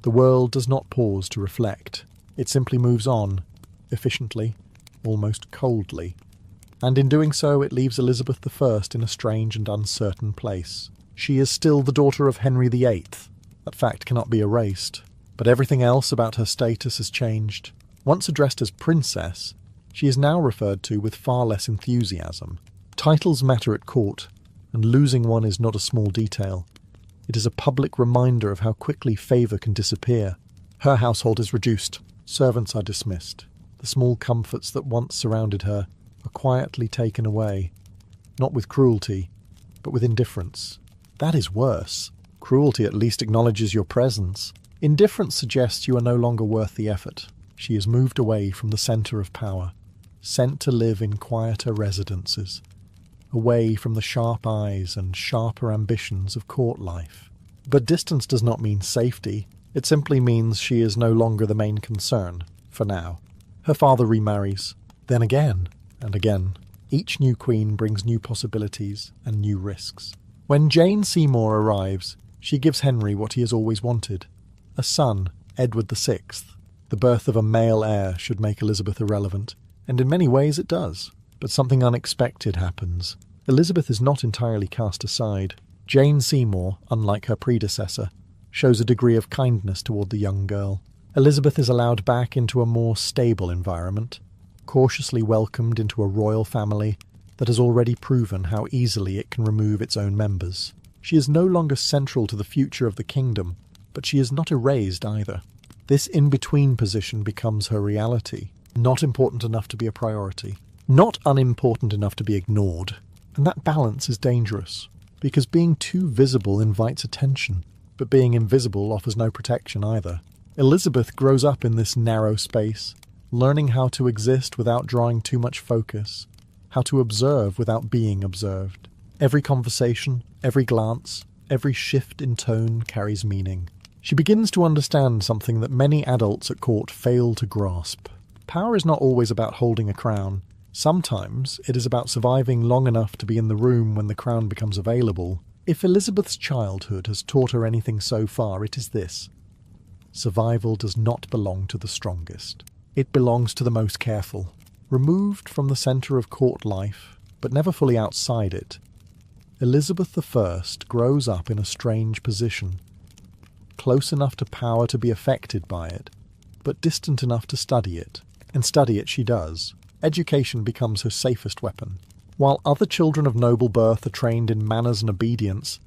the world does not pause to reflect. It simply moves on, efficiently, almost coldly. And in doing so, it leaves Elizabeth I in a strange and uncertain place. She is still the daughter of Henry VIII. That fact cannot be erased. But everything else about her status has changed. Once addressed as princess, she is now referred to with far less enthusiasm. Titles matter at court, and losing one is not a small detail. It is a public reminder of how quickly favour can disappear. Her household is reduced. Servants are dismissed. The small comforts that once surrounded her are quietly taken away. Not with cruelty, but with indifference. That is worse. Cruelty at least acknowledges your presence. Indifference suggests you are no longer worth the effort. She is moved away from the centre of power, sent to live in quieter residences. away from the sharp eyes and sharper ambitions of court life. But distance does not mean safety. It simply means she is no longer the main concern, for now. Her father remarries, then again and again. Each new queen brings new possibilities and new risks. When Jane Seymour arrives, she gives Henry what he has always wanted. A son, Edward VI. The birth of a male heir should make Elizabeth irrelevant, and in many ways it does. But something unexpected happens. Elizabeth is not entirely cast aside. Jane Seymour, unlike her predecessor, shows a degree of kindness toward the young girl. Elizabeth is allowed back into a more stable environment, cautiously welcomed into a royal family that has already proven how easily it can remove its own members. She is no longer central to the future of the kingdom, but she is not erased either. This in-between position becomes her reality, not important enough to be a priority, not unimportant enough to be ignored. And that balance is dangerous, because being too visible invites attention, but being invisible offers no protection either. Elizabeth grows up in this narrow space, learning how to exist without drawing too much focus, how to observe without being observed. Every conversation, every glance, every shift in tone carries meaning. She begins to understand something that many adults at court fail to grasp. Power is not always about holding a crown. Sometimes it is about surviving long enough to be in the room when the crown becomes available. If Elizabeth's childhood has taught her anything so far, it is this: survival does not belong to the strongest. It belongs to the most careful. Removed from the centre of court life, but never fully outside it, Elizabeth I grows up in a strange position, close enough to power to be affected by it, but distant enough to study it. And study it she does. Education becomes her safest weapon. While other children of noble birth are trained in manners and obedience,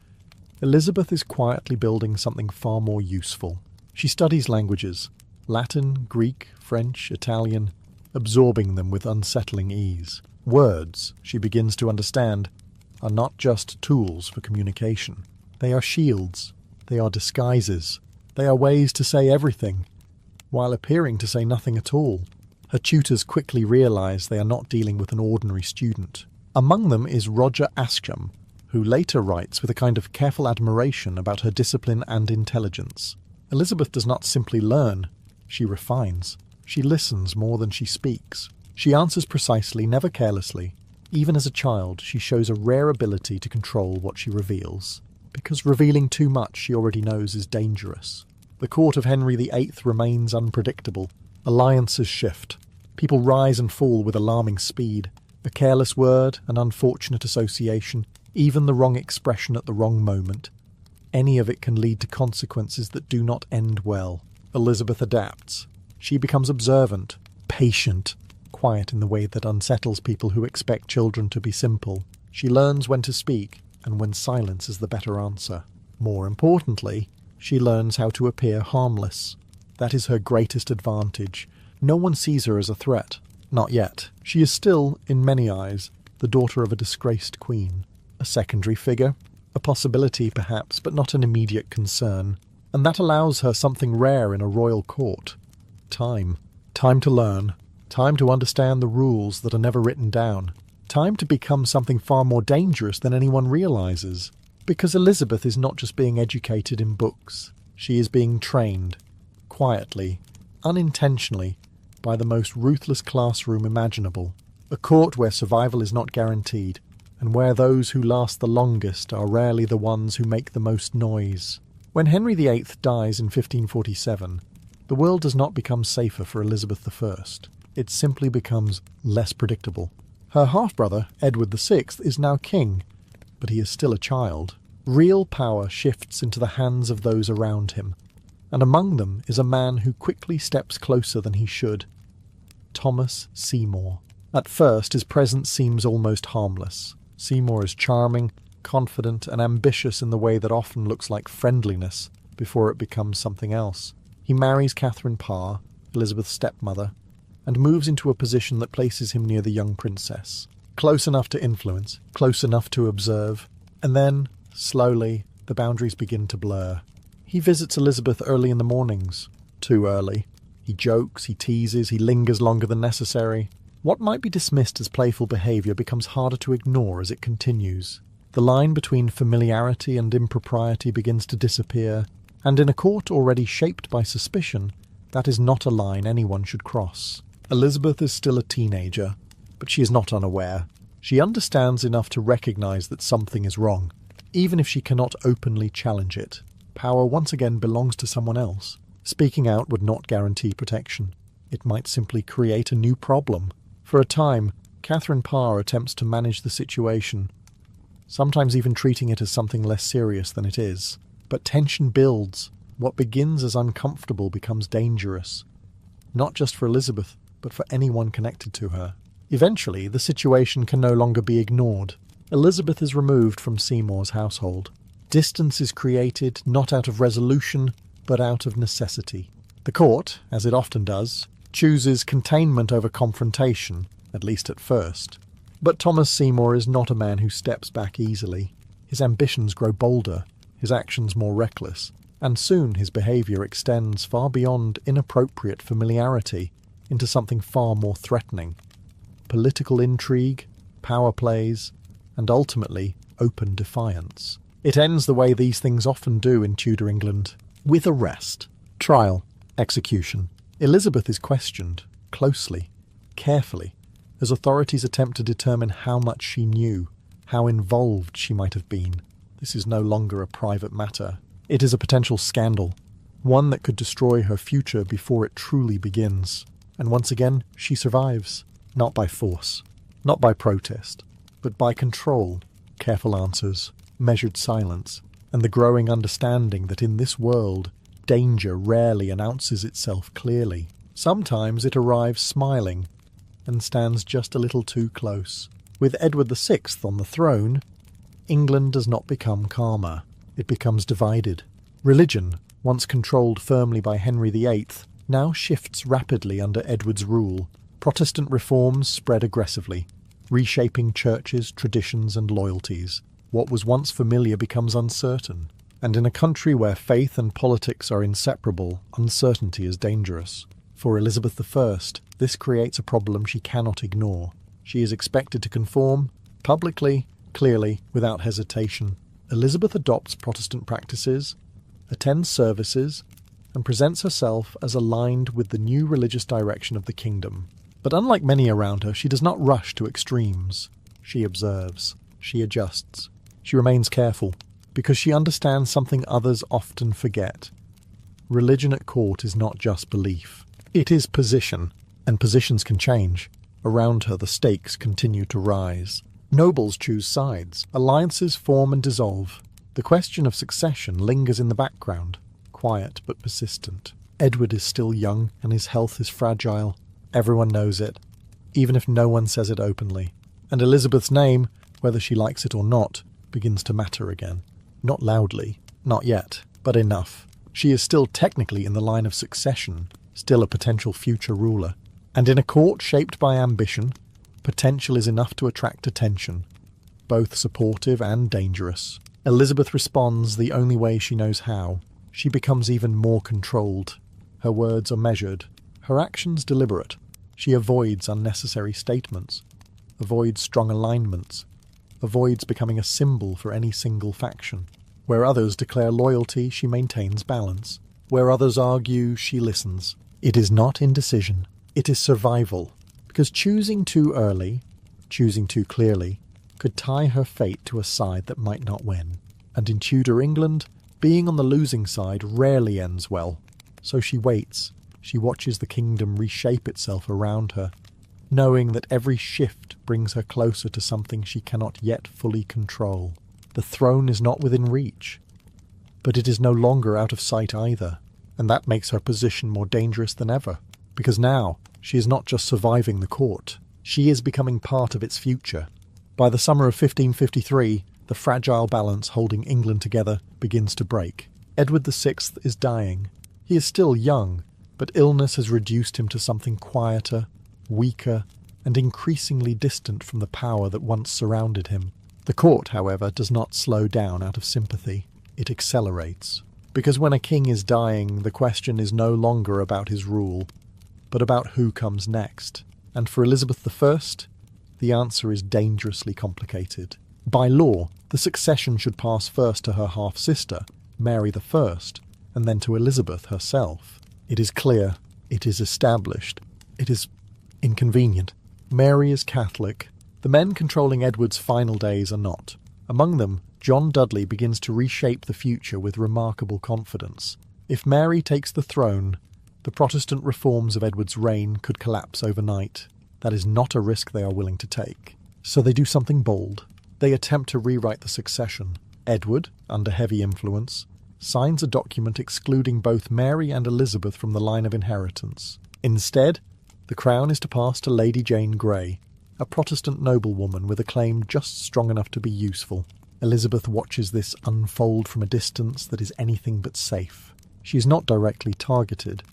Elizabeth is quietly building something far more useful. She studies languages, Latin, Greek, French, Italian, absorbing them with unsettling ease. Words, she begins to understand, are not just tools for communication. They are shields. They are disguises. They are ways to say everything, while appearing to say nothing at all. Her tutors quickly realise they are not dealing with an ordinary student. Among them is Roger Ascham, who later writes with a kind of careful admiration about her discipline and intelligence. Elizabeth does not simply learn, she refines. She listens more than she speaks. She answers precisely, never carelessly. Even as a child, she shows a rare ability to control what she reveals, because revealing too much she already knows is dangerous. The court of Henry VIII remains unpredictable. Alliances shift. People rise and fall with alarming speed. A careless word, an unfortunate association, even the wrong expression at the wrong moment. Any of it can lead to consequences that do not end well. Elizabeth adapts. She becomes observant, patient, quiet in the way that unsettles people who expect children to be simple. She learns when to speak, and when silence is the better answer. More importantly, she learns how to appear harmless. That is her greatest advantage. No one sees her as a threat. Not yet. She is still, in many eyes, the daughter of a disgraced queen. A secondary figure, a possibility perhaps, but not an immediate concern. And that allows her something rare in a royal court. Time. Time to learn. Time to understand the rules that are never written down. Time to become something far more dangerous than anyone realizes. Because Elizabeth is not just being educated in books. She is being trained, quietly, unintentionally, by the most ruthless classroom imaginable. A court where survival is not guaranteed, and where those who last the longest are rarely the ones who make the most noise. When Henry VIII dies in 1547, the world does not become safer for Elizabeth I. It simply becomes less predictable. Her half-brother, Edward VI, is now king, but he is still a child. Real power shifts into the hands of those around him, and among them is a man who quickly steps closer than he should. Thomas Seymour. At first, his presence seems almost harmless. Seymour is charming, confident, and ambitious in the way that often looks like friendliness before it becomes something else. He marries Catherine Parr, Elizabeth's stepmother, and moves into a position that places him near the young princess. Close enough to influence, close enough to observe, and then, slowly, the boundaries begin to blur. He visits Elizabeth early in the mornings. Too early. He jokes, he teases, he lingers longer than necessary. What might be dismissed as playful behaviour becomes harder to ignore as it continues. The line between familiarity and impropriety begins to disappear, and in a court already shaped by suspicion, that is not a line anyone should cross. Elizabeth is still a teenager, but she is not unaware. She understands enough to recognise that something is wrong, even if she cannot openly challenge it. Power once again belongs to someone else. Speaking out would not guarantee protection. It might simply create a new problem. For a time, Catherine Parr attempts to manage the situation, sometimes even treating it as something less serious than it is. But tension builds. What begins as uncomfortable becomes dangerous, not just for Elizabeth, but for anyone connected to her. Eventually, the situation can no longer be ignored. Elizabeth is removed from Seymour's household. Distance is created not out of resolution, but out of necessity. The court, as it often does, chooses containment over confrontation, at least at first. But Thomas Seymour is not a man who steps back easily. His ambitions grow bolder, his actions more reckless, and soon his behaviour extends far beyond inappropriate familiarity into something far more threatening. Political intrigue, power plays, and ultimately open defiance. It ends the way these things often do in Tudor England, with arrest, trial, execution. Elizabeth is questioned, closely, carefully, as authorities attempt to determine how much she knew, how involved she might have been. This is no longer a private matter. It is a potential scandal, one that could destroy her future before it truly begins. And once again, she survives, not by force, not by protest, but by control, careful answers, measured silence, and the growing understanding that in this world, danger rarely announces itself clearly. Sometimes it arrives smiling and stands just a little too close. With Edward VI on the throne, England does not become calmer. It becomes divided. Religion, once controlled firmly by Henry VIII, now shifts rapidly under Edward's rule. Protestant reforms spread aggressively, reshaping churches, traditions, and loyalties. What was once familiar becomes uncertain. And in a country where faith and politics are inseparable, uncertainty is dangerous. For Elizabeth I, this creates a problem she cannot ignore. She is expected to conform, publicly, clearly, without hesitation. Elizabeth adopts Protestant practices, attends services, and presents herself as aligned with the new religious direction of the kingdom. But unlike many around her, she does not rush to extremes. She observes. She adjusts. She remains careful, because she understands something others often forget. Religion at court is not just belief. It is position, and positions can change. Around her, the stakes continue to rise. Nobles choose sides. Alliances form and dissolve. The question of succession lingers in the background, quiet but persistent. Edward is still young, and his health is fragile. Everyone knows it, even if no one says it openly. And Elizabeth's name, whether she likes it or not, begins to matter again. Not loudly, not yet, but enough. She is still technically in the line of succession, still a potential future ruler. And in a court shaped by ambition, potential is enough to attract attention, both supportive and dangerous. Elizabeth responds the only way she knows how. She becomes even more controlled. Her words are measured, her actions deliberate. She avoids unnecessary statements, avoids strong alignments, avoids becoming a symbol for any single faction. Where others declare loyalty, she maintains balance. Where others argue, she listens. It is not indecision, it is survival. Because choosing too early, choosing too clearly, could tie her fate to a side that might not win. And in Tudor England, being on the losing side rarely ends well. So she waits. She watches the kingdom reshape itself around her, knowing that every shift brings her closer to something she cannot yet fully control. The throne is not within reach, but it is no longer out of sight either, and that makes her position more dangerous than ever, because now she is not just surviving the court, she is becoming part of its future. By the summer of 1553, the fragile balance holding England together begins to break. Edward VI is dying. He is still young, but illness has reduced him to something quieter, weaker, and increasingly distant from the power that once surrounded him. The court, however, does not slow down out of sympathy. It accelerates. Because when a king is dying, the question is no longer about his rule, but about who comes next. And for Elizabeth I, the answer is dangerously complicated. By law, the succession should pass first to her half-sister, Mary I, and then to Elizabeth herself. It is clear, it is established, it is inconvenient. Mary is Catholic. The men controlling Edward's final days are not. Among them, John Dudley begins to reshape the future with remarkable confidence. If Mary takes the throne, the Protestant reforms of Edward's reign could collapse overnight. That is not a risk they are willing to take. So they do something bold. They attempt to rewrite the succession. Edward, under heavy influence, signs a document excluding both Mary and Elizabeth from the line of inheritance. Instead, the crown is to pass to Lady Jane Grey, a Protestant noblewoman with a claim just strong enough to be useful. Elizabeth watches this unfold from a distance that is anything but safe. She is not directly targeted,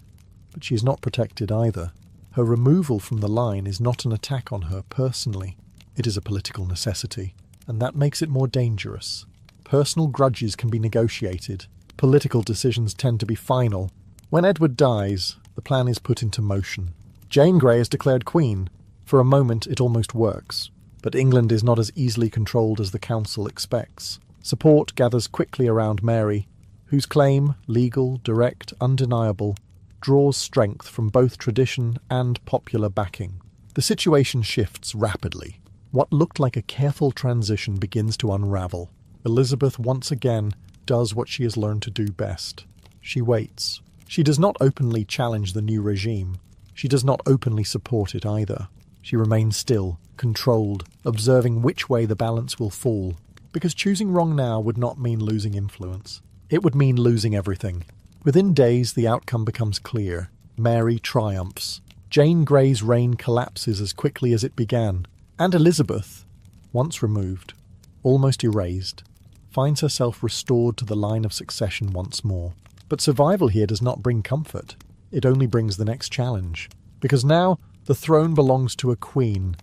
but she is not protected either. Her removal from the line is not an attack on her personally. It is a political necessity, and that makes it more dangerous. Personal grudges can be negotiated. Political decisions tend to be final. When Edward dies, the plan is put into motion. Jane Grey is declared queen. For a moment it almost works, but England is not as easily controlled as the council expects. Support gathers quickly around Mary, whose claim, legal, direct, undeniable, draws strength from both tradition and popular backing. The situation shifts rapidly. What looked like a careful transition begins to unravel. Elizabeth once again does what she has learned to do best. She waits. She does not openly challenge the new regime. She does not openly support it either. She remains still, controlled, observing which way the balance will fall, because choosing wrong now would not mean losing influence. It would mean losing everything. Within days, the outcome becomes clear. Mary triumphs. Jane Grey's reign collapses as quickly as it began, and Elizabeth, once removed, almost erased, finds herself restored to the line of succession once more. But survival here does not bring comfort. It only brings the next challenge, because now the throne belongs to a queen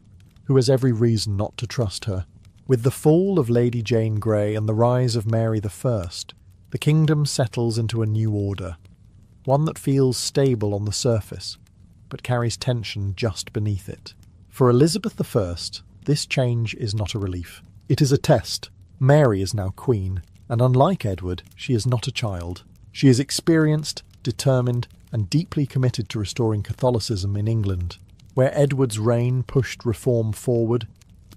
who has every reason not to trust her. With the fall of Lady Jane Grey and the rise of Mary I, the kingdom settles into a new order, one that feels stable on the surface, but carries tension just beneath it. For Elizabeth I, this change is not a relief. It is a test. Mary is now queen, and unlike Edward, she is not a child. She is experienced, determined, and deeply committed to restoring Catholicism in England. Where Edward's reign pushed reform forward,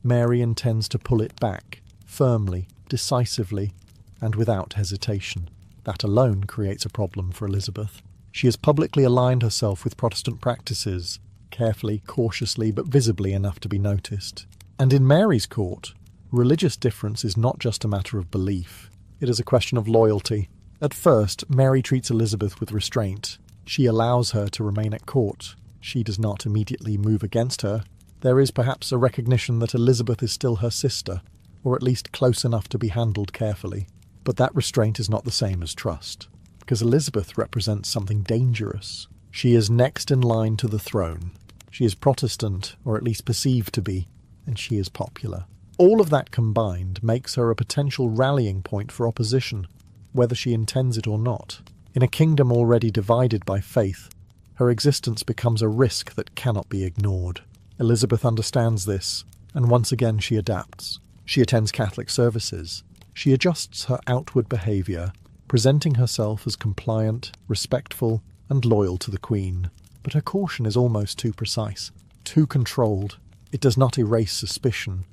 Mary intends to pull it back, firmly, decisively, and without hesitation. That alone creates a problem for Elizabeth. She has publicly aligned herself with Protestant practices, carefully, cautiously, but visibly enough to be noticed. And in Mary's court, religious difference is not just a matter of belief. It is a question of loyalty. At first, Mary treats Elizabeth with restraint. She allows her to remain at court. She does not immediately move against her. There is perhaps a recognition that Elizabeth is still her sister, or at least close enough to be handled carefully. But that restraint is not the same as trust, because Elizabeth represents something dangerous. She is next in line to the throne. She is Protestant, or at least perceived to be, and she is popular. All of that combined makes her a potential rallying point for opposition, whether she intends it or not. In a kingdom already divided by faith, her existence becomes a risk that cannot be ignored. Elizabeth understands this, and once again she adapts. She attends Catholic services. She adjusts her outward behaviour, presenting herself as compliant, respectful, and loyal to the Queen. But her caution is almost too precise, too controlled. It does not erase suspicion.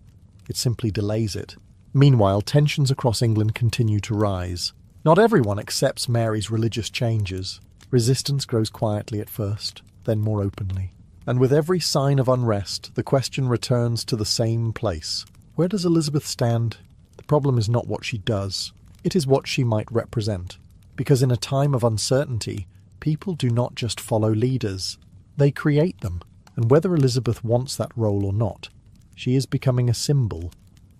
It simply delays it. Meanwhile, tensions across England continue to rise. Not everyone accepts Mary's religious changes. Resistance grows quietly at first, then more openly. And with every sign of unrest, the question returns to the same place. Where does Elizabeth stand? The problem is not what she does. It is what she might represent. Because in a time of uncertainty, people do not just follow leaders. They create them. And whether Elizabeth wants that role or not, she is becoming a symbol,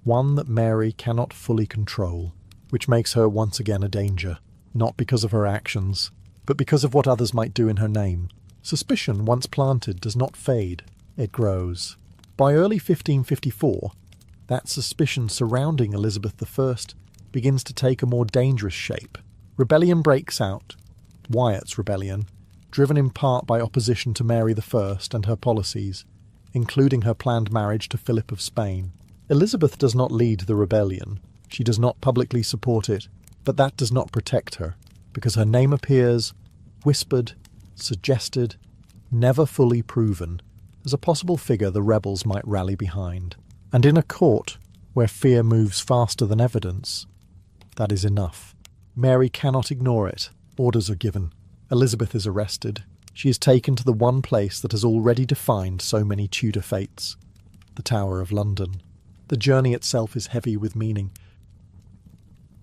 one that Mary cannot fully control, which makes her once again a danger, not because of her actions, but because of what others might do in her name. Suspicion, once planted, does not fade, it grows. By early 1554, that suspicion surrounding Elizabeth I begins to take a more dangerous shape. Rebellion breaks out, Wyatt's rebellion, driven in part by opposition to Mary I and her policies. including her planned marriage to Philip of Spain. Elizabeth does not lead the rebellion. She does not publicly support it, but that does not protect her, because her name appears, whispered, suggested, never fully proven, as a possible figure the rebels might rally behind. And in a court where fear moves faster than evidence, that is enough. Mary cannot ignore it. Orders are given. Elizabeth is arrested. She is taken to the one place that has already defined so many Tudor fates, the Tower of London. The journey itself is heavy with meaning.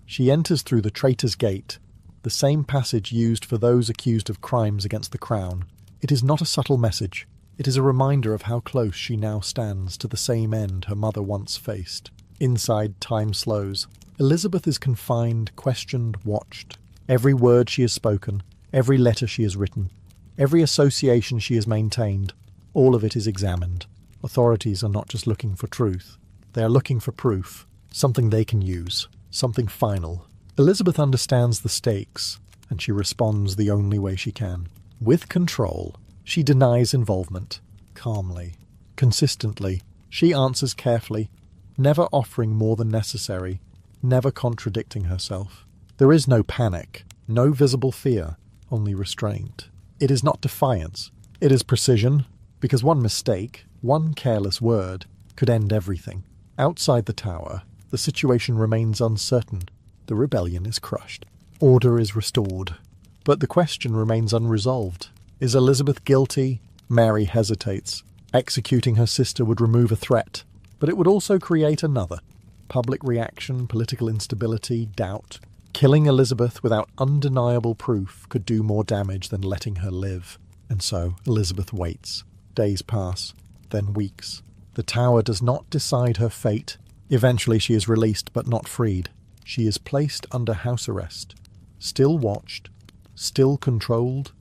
She enters through the Traitor's Gate, the same passage used for those accused of crimes against the crown. It is not a subtle message. It is a reminder of how close she now stands to the same end her mother once faced. Inside, time slows. Elizabeth is confined, questioned, watched. Every word she has spoken, every letter she has written, every association she has maintained, all of it is examined. Authorities are not just looking for truth. They are looking for proof, something they can use, something final. Elizabeth understands the stakes, and she responds the only way she can. With control, she denies involvement, calmly, consistently. She answers carefully, never offering more than necessary, never contradicting herself. There is no panic, no visible fear, only restraint. It is not defiance. It is precision, because one mistake, one careless word, could end everything. Outside the tower, the situation remains uncertain. The rebellion is crushed. Order is restored. But the question remains unresolved. Is Elizabeth guilty? Mary hesitates. Executing her sister would remove a threat, but it would also create another. Public reaction, political instability, doubt. Killing Elizabeth without undeniable proof could do more damage than letting her live. And so Elizabeth waits. Days pass, then weeks. The tower does not decide her fate. Eventually she is released but not freed. She is placed under house arrest. Still watched, still controlled,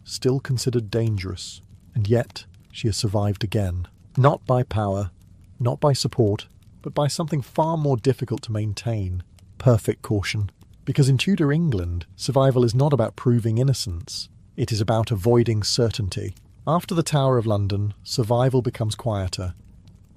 still considered dangerous. And yet she has survived again. Not by power, not by support, but by something far more difficult to maintain. Perfect caution. Because in Tudor England, survival is not about proving innocence. It is about avoiding certainty. After the Tower of London, survival becomes quieter,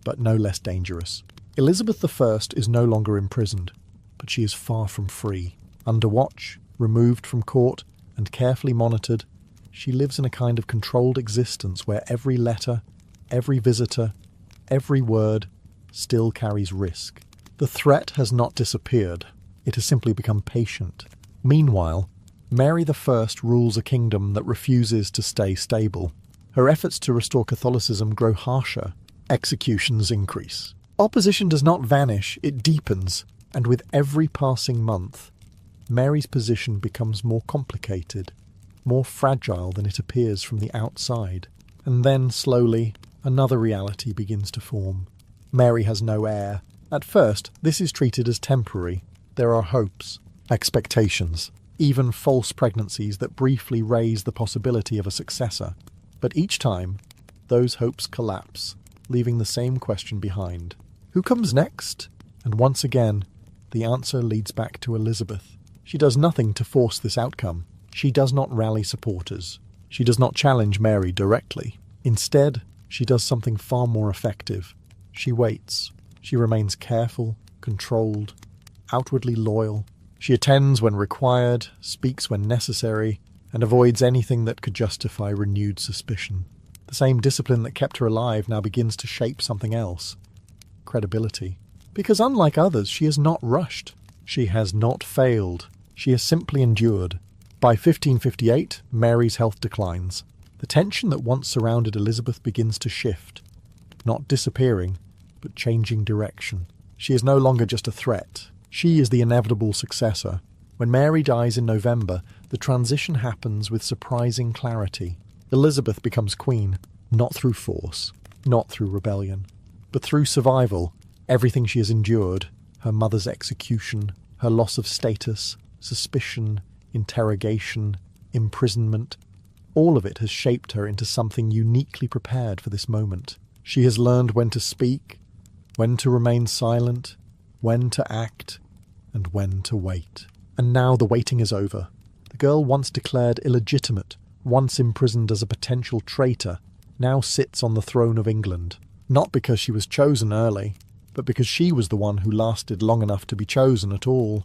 but no less dangerous. Elizabeth I is no longer imprisoned, but she is far from free. Under watch, removed from court, and carefully monitored, she lives in a kind of controlled existence where every letter, every visitor, every word still carries risk. The threat has not disappeared. It has simply become patient. Meanwhile, Mary I rules a kingdom that refuses to stay stable. Her efforts to restore Catholicism grow harsher. Executions increase. Opposition does not vanish, it deepens, and with every passing month, Mary's position becomes more complicated, more fragile than it appears from the outside. And then, slowly, another reality begins to form. Mary has no heir. At first, this is treated as temporary. There are hopes, expectations, even false pregnancies that briefly raise the possibility of a successor. But each time, those hopes collapse, leaving the same question behind. Who comes next? And once again, the answer leads back to Elizabeth. She does nothing to force this outcome. She does not rally supporters. She does not challenge Mary directly. Instead, she does something far more effective. She waits. She remains careful, controlled, outwardly loyal. She attends when required, speaks when necessary, and avoids anything that could justify renewed suspicion. The same discipline that kept her alive now begins to shape something else. Credibility. Because unlike others, she is not rushed. She has not failed. She has simply endured. By 1558, Mary's health declines. The tension that once surrounded Elizabeth begins to shift. Not disappearing, but changing direction. She is no longer just a threat. She is the inevitable successor. When Mary dies in November, the transition happens with surprising clarity. Elizabeth becomes queen, not through force, not through rebellion, but through survival. Everything she has endured, her mother's execution, her loss of status, suspicion, interrogation, imprisonment, all of it has shaped her into something uniquely prepared for this moment. She has learned when to speak, when to remain silent, when to act, and when to wait. And now the waiting is over. The girl once declared illegitimate, once imprisoned as a potential traitor, now sits on the throne of England, not because she was chosen early, but because she was the one who lasted long enough to be chosen at all.